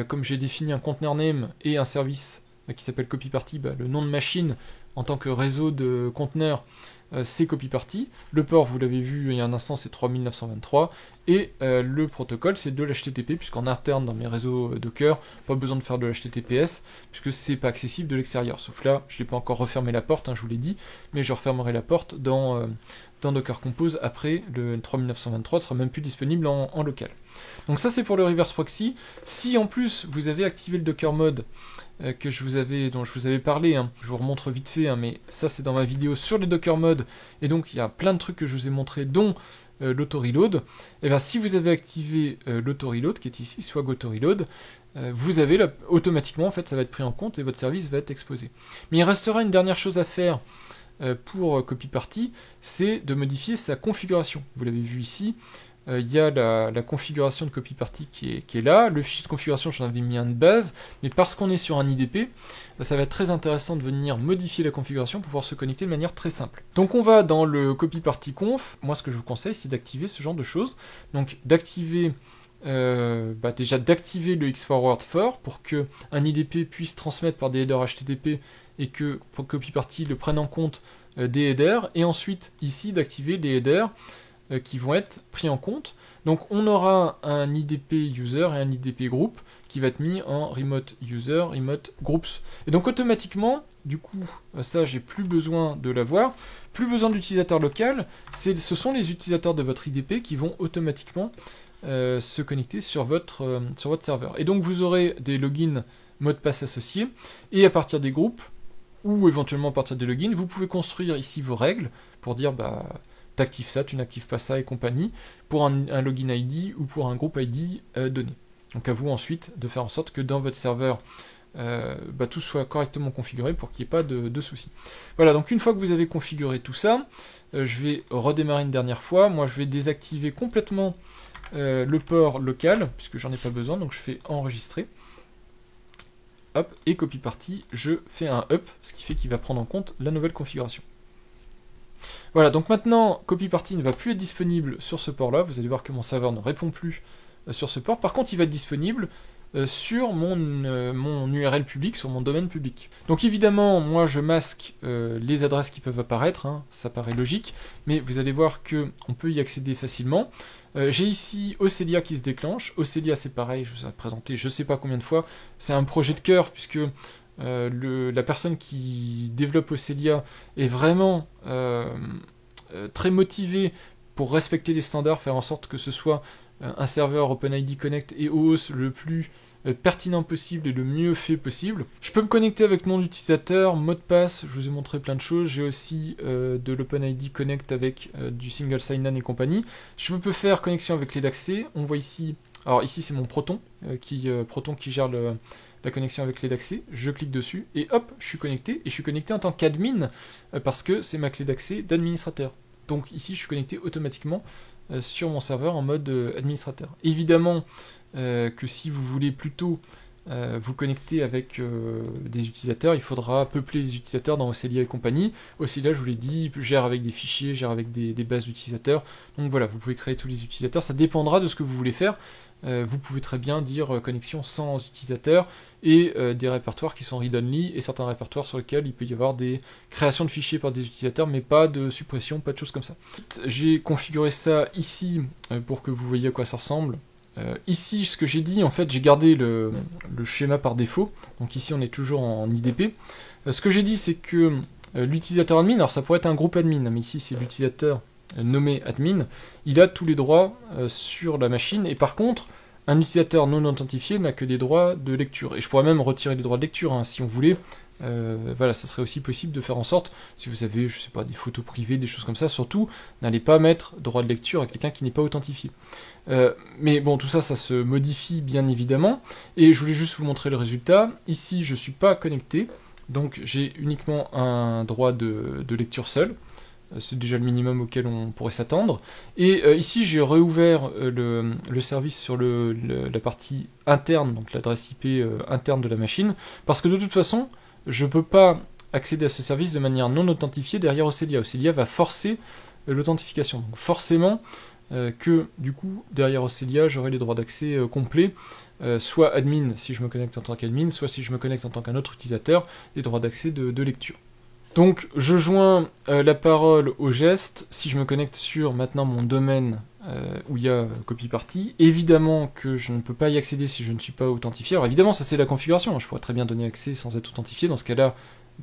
comme j'ai défini un container name et un service qui s'appelle CopyParty, le nom de machine en tant que réseau de conteneurs, c'est CopyParty. Le port, vous l'avez vu il y a un instant, c'est 3923. Et le protocole, c'est de l'HTTP, puisqu'en interne, dans mes réseaux Docker, pas besoin de faire de l'HTTPS, puisque c'est pas accessible de l'extérieur. Sauf là, je n'ai pas encore refermé la porte, je vous l'ai dit, mais je refermerai la porte dans Docker Compose après le 3923, ne sera même plus disponible en local. Donc ça, c'est pour le reverse proxy. Si en plus, vous avez activé le Docker mode, dont je vous avais parlé, je vous remontre vite fait, mais ça c'est dans ma vidéo sur les Docker modes, et donc il y a plein de trucs que je vous ai montré, dont l'auto-reload. Et bien si vous avez activé l'auto-reload, qui est ici, Swag auto-reload, vous avez automatiquement, en fait, ça va être pris en compte et votre service va être exposé. Mais il restera une dernière chose à faire pour CopyParty, c'est de modifier sa configuration. Vous l'avez vu ici, il y a la configuration de CopyParty qui est là. Le fichier de configuration, j'en avais mis un de base, mais parce qu'on est sur un IDP, ça va être très intéressant de venir modifier la configuration pour pouvoir se connecter de manière très simple. Donc on va dans le CopyParty conf. Moi, ce que je vous conseille, c'est d'activer ce genre de choses. Donc d'activer déjà d'activer le X-Forward for que un IDP puisse transmettre par des headers HTTP et que CopyParty le prenne en compte des headers, et ensuite ici d'activer les headers qui vont être pris en compte. Donc on aura un IDP user et un IDP group qui va être mis en remote user, remote groups. Et donc automatiquement, du coup, ça j'ai plus besoin de l'avoir, plus besoin d'utilisateur local, ce sont les utilisateurs de votre IDP qui vont automatiquement se connecter sur votre serveur. Et donc vous aurez des logins mot de passe associés, et à partir des groupes, ou éventuellement à partir des logins, vous pouvez construire ici vos règles pour dire t'actives ça, tu n'actives pas ça et compagnie, pour un login ID ou pour un groupe ID donné. Donc à vous ensuite de faire en sorte que dans votre serveur, tout soit correctement configuré pour qu'il n'y ait pas de soucis. Voilà, donc une fois que vous avez configuré tout ça, je vais redémarrer une dernière fois. Moi je vais désactiver complètement le port local, puisque j'en ai pas besoin, donc je fais enregistrer. Hop, et CopyParty, je fais un up, ce qui fait qu'il va prendre en compte la nouvelle configuration. Voilà, donc maintenant, CopyParty ne va plus être disponible sur ce port-là. Vous allez voir que mon serveur ne répond plus sur ce port. Par contre, il va être disponible sur mon URL public, sur mon domaine public. Donc évidemment, moi je masque les adresses qui peuvent apparaître, hein, ça paraît logique, mais vous allez voir qu'on peut y accéder facilement. J'ai ici Ocelia qui se déclenche. Ocelia c'est pareil, je vous ai présenté je sais pas combien de fois, c'est un projet de cœur puisque la personne qui développe Ocelia est vraiment très motivée pour respecter les standards, faire en sorte que ce soit un serveur OpenID Connect et OAuth le plus pertinent possible et le mieux fait possible. Je peux me connecter avec nom d'utilisateur, mot de passe, je vous ai montré plein de choses. J'ai aussi de l'OpenID Connect avec du single sign-on et compagnie. Je peux faire connexion avec clé d'accès. On voit ici, alors ici c'est mon Proton, Proton qui gère la connexion avec clé d'accès. Je clique dessus et hop, je suis connecté. Et je suis connecté en tant qu'admin parce que c'est ma clé d'accès d'administrateur. Donc ici je suis connecté automatiquement sur mon serveur en mode administrateur. Évidemment que si vous voulez plutôt vous connecter avec des utilisateurs, il faudra peupler les utilisateurs dans Ocelia et compagnie. Ocelia, je vous l'ai dit, gère avec des fichiers, gère avec des bases d'utilisateurs. Donc voilà, vous pouvez créer tous les utilisateurs, ça dépendra de ce que vous voulez faire. Vous pouvez très bien dire connexion sans utilisateurs et des répertoires qui sont read-only et certains répertoires sur lesquels il peut y avoir des créations de fichiers par des utilisateurs mais pas de suppression, pas de choses comme ça. J'ai configuré ça ici pour que vous voyez à quoi ça ressemble. Ici, ce que j'ai dit, en fait, j'ai gardé le schéma par défaut. Donc ici, on est toujours en IDP. Ce que j'ai dit, c'est que l'utilisateur admin, alors ça pourrait être un groupe admin, mais ici, c'est l'utilisateur nommé admin, il a tous les droits sur la machine, et par contre, un utilisateur non authentifié n'a que des droits de lecture. Et je pourrais même retirer les droits de lecture, hein, si on voulait. Voilà, ça serait aussi possible de faire en sorte, si vous avez, je sais pas, des photos privées, des choses comme ça, surtout, n'allez pas mettre droit de lecture à quelqu'un qui n'est pas authentifié. Mais bon, tout ça, ça se modifie bien évidemment, et je voulais juste vous montrer le résultat. Ici, je suis pas connecté, donc j'ai uniquement un droit de lecture seul. C'est déjà le minimum auquel on pourrait s'attendre. Et ici, j'ai réouvert le service sur la partie interne, donc l'adresse IP interne de la machine, parce que de toute façon, je ne peux pas accéder à ce service de manière non authentifiée derrière Ocelia. Ocelia va forcer l'authentification. Donc forcément que, du coup, derrière Ocelia, j'aurai les droits d'accès complets, soit admin si je me connecte en tant qu'admin, soit si je me connecte en tant qu'un autre utilisateur, les droits d'accès de lecture. Donc je joins la parole au geste si je me connecte sur maintenant mon domaine où il y a CopyParty. Évidemment que je ne peux pas y accéder si je ne suis pas authentifié. Alors évidemment ça c'est la configuration, je pourrais très bien donner accès sans être authentifié. Dans ce cas-là,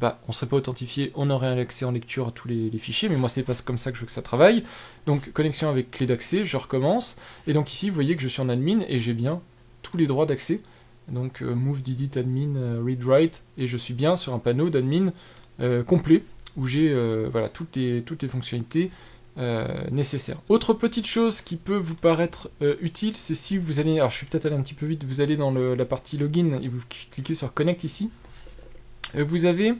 on ne serait pas authentifié, on aurait un accès en lecture à tous les fichiers, mais moi c'est pas comme ça que je veux que ça travaille. Donc connexion avec clé d'accès, je recommence. Et donc ici vous voyez que je suis en admin et j'ai bien tous les droits d'accès. Donc move, delete, admin, read, write, et je suis bien sur un panneau d'admin complet, où j'ai voilà, toutes les fonctionnalités nécessaires. Autre petite chose qui peut vous paraître utile, c'est si vous allez, alors je suis peut-être allé un petit peu vite, vous allez dans la partie login et vous cliquez sur Connect ici. Vous avez,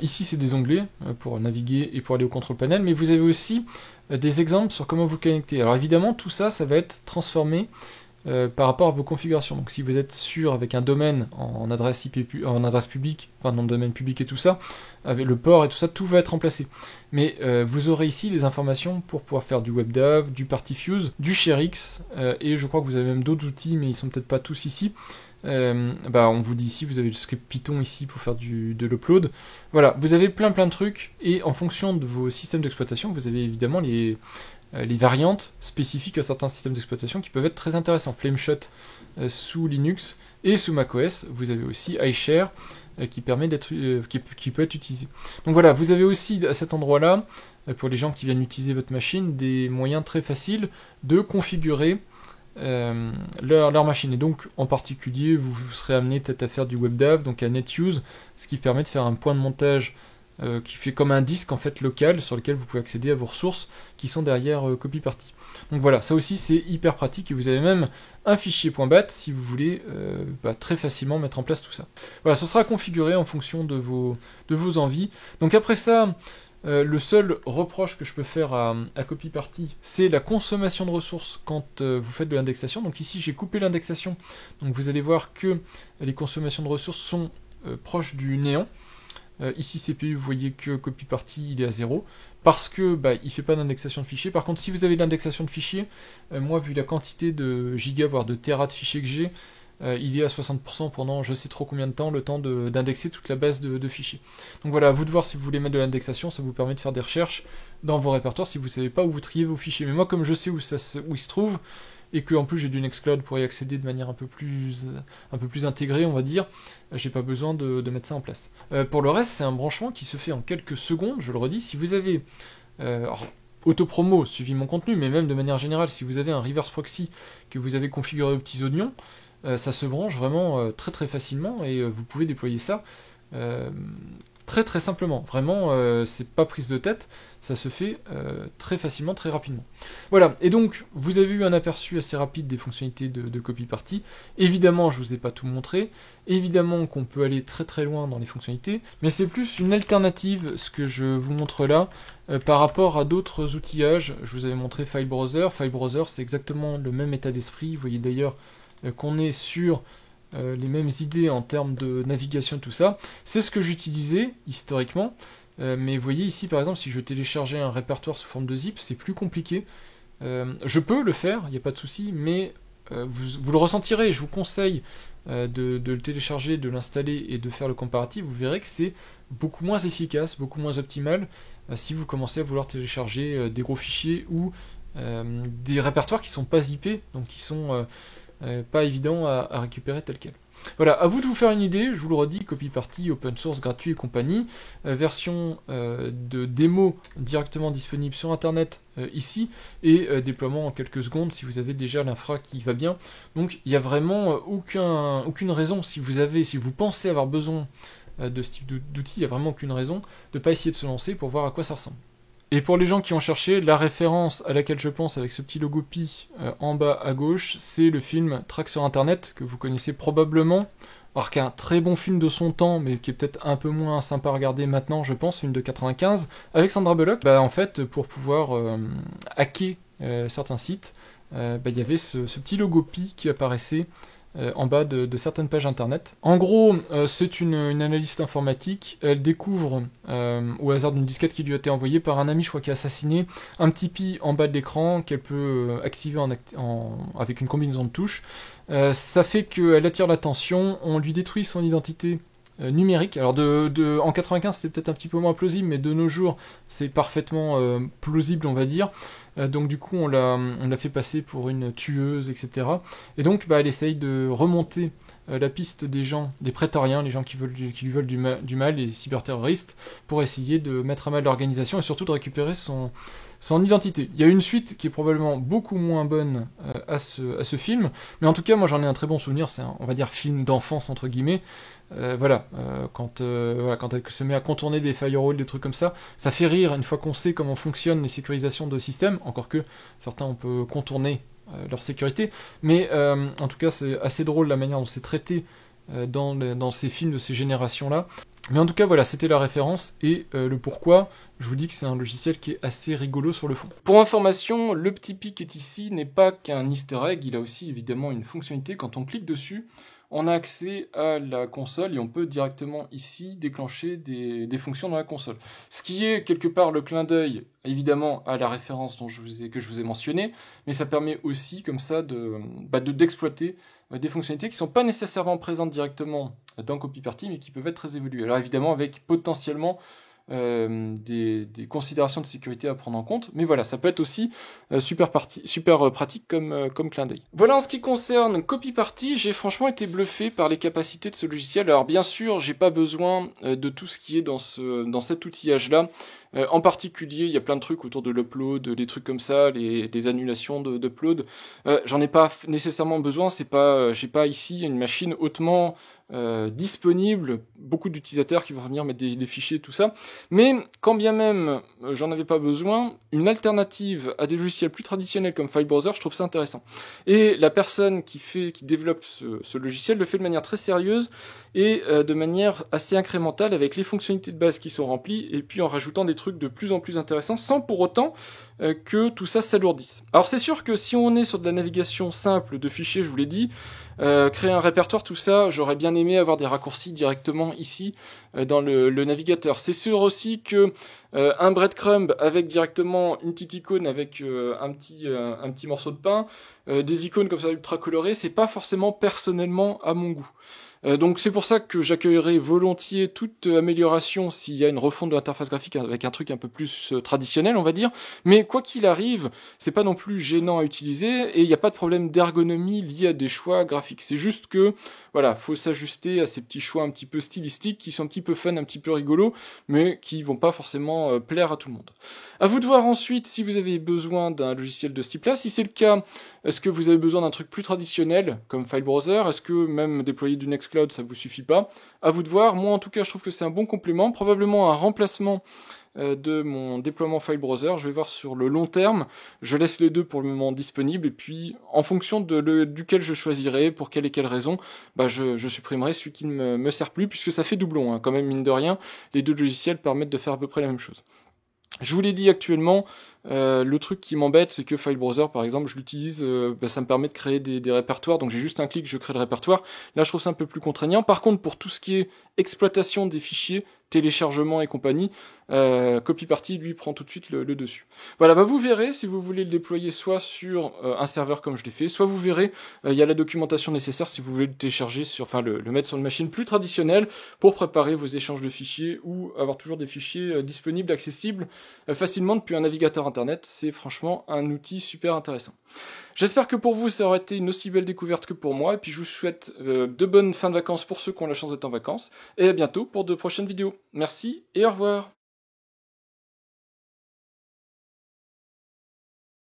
ici c'est des onglets pour naviguer et pour aller au contrôle panel, mais vous avez aussi des exemples sur comment vous connecter. Alors évidemment tout ça, ça va être transformé par rapport à vos configurations. Donc si vous êtes sûr avec un domaine en adresse IP, en adresse publique, enfin nom de domaine public et tout ça, avec le port et tout ça, tout va être remplacé. Mais vous aurez ici les informations pour pouvoir faire du WebDAV, du Partyfuse, du ShareX, et je crois que vous avez même d'autres outils, mais ils sont peut-être pas tous ici. On vous dit ici, vous avez le script Python ici pour faire de l'upload. Voilà, vous avez plein de trucs, et en fonction de vos systèmes d'exploitation, vous avez évidemment les variantes spécifiques à certains systèmes d'exploitation qui peuvent être très intéressants. Flameshot sous Linux et sous macOS, vous avez aussi iShare qui permet d'être, qui peut être utilisé. Donc voilà, vous avez aussi à cet endroit-là, pour les gens qui viennent utiliser votre machine, des moyens très faciles de configurer leur machine. Et donc en particulier, vous serez amené peut-être à faire du WebDAV, donc à NetUse, ce qui permet de faire un point de montage qui fait comme un disque en fait local sur lequel vous pouvez accéder à vos ressources qui sont derrière CopyParty. Donc voilà, ça aussi c'est hyper pratique et vous avez même un fichier .bat si vous voulez très facilement mettre en place tout ça. Voilà, ce sera configuré en fonction de vos envies. Donc après ça, le seul reproche que je peux faire à CopyParty, c'est la consommation de ressources quand vous faites de l'indexation. Donc ici j'ai coupé l'indexation, donc vous allez voir que les consommations de ressources sont proches du néant. Ici CPU, vous voyez que copy party il est à 0, parce que il fait pas d'indexation de fichiers. Par contre, si vous avez l'indexation de fichiers, moi vu la quantité de gigas, voire de téras de fichiers que j'ai, il est à 60% pendant je sais trop combien de temps, le temps d'indexer toute la base de fichiers. Donc voilà, à vous de voir si vous voulez mettre de l'indexation, ça vous permet de faire des recherches dans vos répertoires si vous savez pas où vous triez vos fichiers. Mais moi, comme je sais où ils se trouvent, et que en plus j'ai du Nextcloud pour y accéder de manière un peu plus intégrée, on va dire, j'ai pas besoin de mettre ça en place. Pour le reste, c'est un branchement qui se fait en quelques secondes, je le redis. Si vous avez autopromo suivi mon contenu, mais même de manière générale, si vous avez un reverse proxy que vous avez configuré aux petits oignons, ça se branche vraiment très très facilement et vous pouvez déployer ça très très simplement. Vraiment, c'est pas prise de tête, ça se fait très facilement, très rapidement. Voilà, et donc vous avez eu un aperçu assez rapide des fonctionnalités de copy party. Évidemment, je vous ai pas tout montré, évidemment qu'on peut aller très très loin dans les fonctionnalités, mais c'est plus une alternative, ce que je vous montre là, par rapport à d'autres outillages. Je vous avais montré File Browser. File Browser, c'est exactement le même état d'esprit. Vous voyez d'ailleurs qu'on est sur les mêmes idées en termes de navigation, tout ça. C'est ce que j'utilisais historiquement, mais vous voyez ici par exemple, si je téléchargeais un répertoire sous forme de zip, c'est plus compliqué. Je peux le faire, il n'y a pas de souci, mais vous le ressentirez. Je vous conseille de le télécharger, de l'installer et de faire le comparatif. Vous verrez que c'est beaucoup moins efficace, beaucoup moins optimal si vous commencez à vouloir télécharger des gros fichiers ou des répertoires qui sont pas zippés, donc qui sont pas évident à récupérer tel quel. Voilà, à vous de vous faire une idée, je vous le redis, copy party, open source, gratuit et compagnie, version de démo directement disponible sur internet ici, et déploiement en quelques secondes si vous avez déjà l'infra qui va bien. Donc il n'y a vraiment aucune raison, si vous pensez avoir besoin de ce type d'outil, il n'y a vraiment aucune raison de ne pas essayer de se lancer pour voir à quoi ça ressemble. Et pour les gens qui ont cherché, la référence à laquelle je pense avec ce petit logo Pi en bas à gauche, c'est le film Traque sur Internet, que vous connaissez probablement, alors qui est un très bon film de son temps, mais qui est peut-être un peu moins sympa à regarder maintenant, je pense, film de 95, avec Sandra Bullock. En fait, pour pouvoir hacker certains sites, il y avait ce petit logo Pi qui apparaissait en bas de certaines pages internet. En gros, c'est une analyste informatique. Elle découvre, au hasard d'une disquette qui lui a été envoyée par un ami, je crois, qui a assassiné, un petit pi en bas de l'écran qu'elle peut activer avec une combinaison de touches. Ça fait qu'elle attire l'attention, on lui détruit son identité numérique. Alors en 95 c'était peut-être un petit peu moins plausible, mais de nos jours c'est parfaitement plausible, on va dire. Donc du coup on l'a fait passer pour une tueuse, etc. Et donc elle essaye de remonter la piste des gens, des prétoriens, les gens qui lui veulent du mal, les cyberterroristes, pour essayer de mettre à mal l'organisation et surtout de récupérer son identité. Il y a une suite qui est probablement beaucoup moins bonne à ce film, mais en tout cas moi j'en ai un très bon souvenir. C'est on va dire film d'enfance entre guillemets. Quand elle se met à contourner des firewalls, des trucs comme ça fait rire une fois qu'on sait comment fonctionnent les sécurisations de systèmes, encore que certains on peut contourner leur sécurité, mais en tout cas c'est assez drôle la manière dont c'est traité dans ces films de ces générations-là. Mais en tout cas voilà, c'était la référence et le pourquoi, je vous dis que c'est un logiciel qui est assez rigolo sur le fond. Pour information, le petit pi qui est ici n'est pas qu'un easter egg, il a aussi évidemment une fonctionnalité. Quand on clique dessus, on a accès à la console et on peut directement ici déclencher des fonctions dans la console. Ce qui est quelque part le clin d'œil évidemment à la référence que je vous ai mentionné, mais ça permet aussi comme ça d'exploiter des fonctionnalités qui ne sont pas nécessairement présentes directement dans Copy Party, mais qui peuvent être très évoluées. Alors évidemment avec potentiellement des considérations de sécurité à prendre en compte, mais voilà, ça peut être aussi super pratique comme clin d'œil. Voilà en ce qui concerne Copy Party, j'ai franchement été bluffé par les capacités de ce logiciel. Alors bien sûr, j'ai pas besoin de tout ce qui est dans cet outillage-là. En particulier, il y a plein de trucs autour de l'upload, des trucs comme ça, les annulations d'upload. J'en ai pas nécessairement besoin, j'ai pas ici une machine hautement disponible, beaucoup d'utilisateurs qui vont venir mettre des fichiers, tout ça. Mais quand bien même j'en avais pas besoin, une alternative à des logiciels plus traditionnels comme File Browser, je trouve ça intéressant. Et la personne qui développe ce logiciel le fait de manière très sérieuse et de manière assez incrémentale avec les fonctionnalités de base qui sont remplies et puis en rajoutant des trucs de plus en plus intéressants sans pour autant que tout ça s'alourdisse. Alors c'est sûr que si on est sur de la navigation simple de fichiers, je vous l'ai dit, créer un répertoire, tout ça, j'aurais bien aimé avoir des raccourcis directement ici dans le navigateur. C'est sûr aussi que un breadcrumb avec directement une petite icône avec un petit morceau de pain, des icônes comme ça ultra colorées, c'est pas forcément personnellement à mon goût. Donc c'est pour ça que j'accueillerai volontiers toute amélioration s'il y a une refonte de l'interface graphique avec un truc un peu plus traditionnel, on va dire. Mais quoi qu'il arrive, c'est pas non plus gênant à utiliser et il n'y a pas de problème d'ergonomie lié à des choix graphiques. C'est juste que, voilà, faut s'ajuster à ces petits choix un petit peu stylistiques qui sont un petit peu fun, un petit peu rigolos, mais qui vont pas forcément plaire à tout le monde. À vous de voir ensuite si vous avez besoin d'un logiciel de ce type-là. Si c'est le cas, est-ce que vous avez besoin d'un truc plus traditionnel comme File Browser? Est-ce que même déployer du Nextcloud ça vous suffit pas? À vous de voir. Moi en tout cas je trouve que c'est un bon complément, probablement un remplacement de mon déploiement File Browser. Je vais voir sur le long terme. Je laisse les deux pour le moment disponibles et puis en fonction duquel je choisirai, pour quelle et quelle raison, bah je supprimerai celui qui ne me sert plus puisque ça fait doublon. Hein. Quand même mine de rien, les deux logiciels permettent de faire à peu près la même chose. Je vous l'ai dit actuellement, le truc qui m'embête, c'est que File Browser, par exemple, je l'utilise, ça me permet de créer des répertoires, donc j'ai juste un clic, je crée le répertoire. Là, je trouve ça un peu plus contraignant. Par contre, pour tout ce qui est exploitation des fichiers, téléchargement et compagnie, Copyparty, lui, prend tout de suite le dessus. Voilà, bah vous verrez, si vous voulez le déployer soit sur un serveur comme je l'ai fait, soit vous verrez, il y a la documentation nécessaire si vous voulez le télécharger, le mettre sur une machine plus traditionnelle pour préparer vos échanges de fichiers ou avoir toujours des fichiers disponibles, accessibles facilement depuis un navigateur internet. C'est franchement un outil super intéressant. J'espère que pour vous ça aurait été une aussi belle découverte que pour moi, et puis je vous souhaite de bonnes fins de vacances pour ceux qui ont la chance d'être en vacances, et à bientôt pour de prochaines vidéos. Merci et au revoir.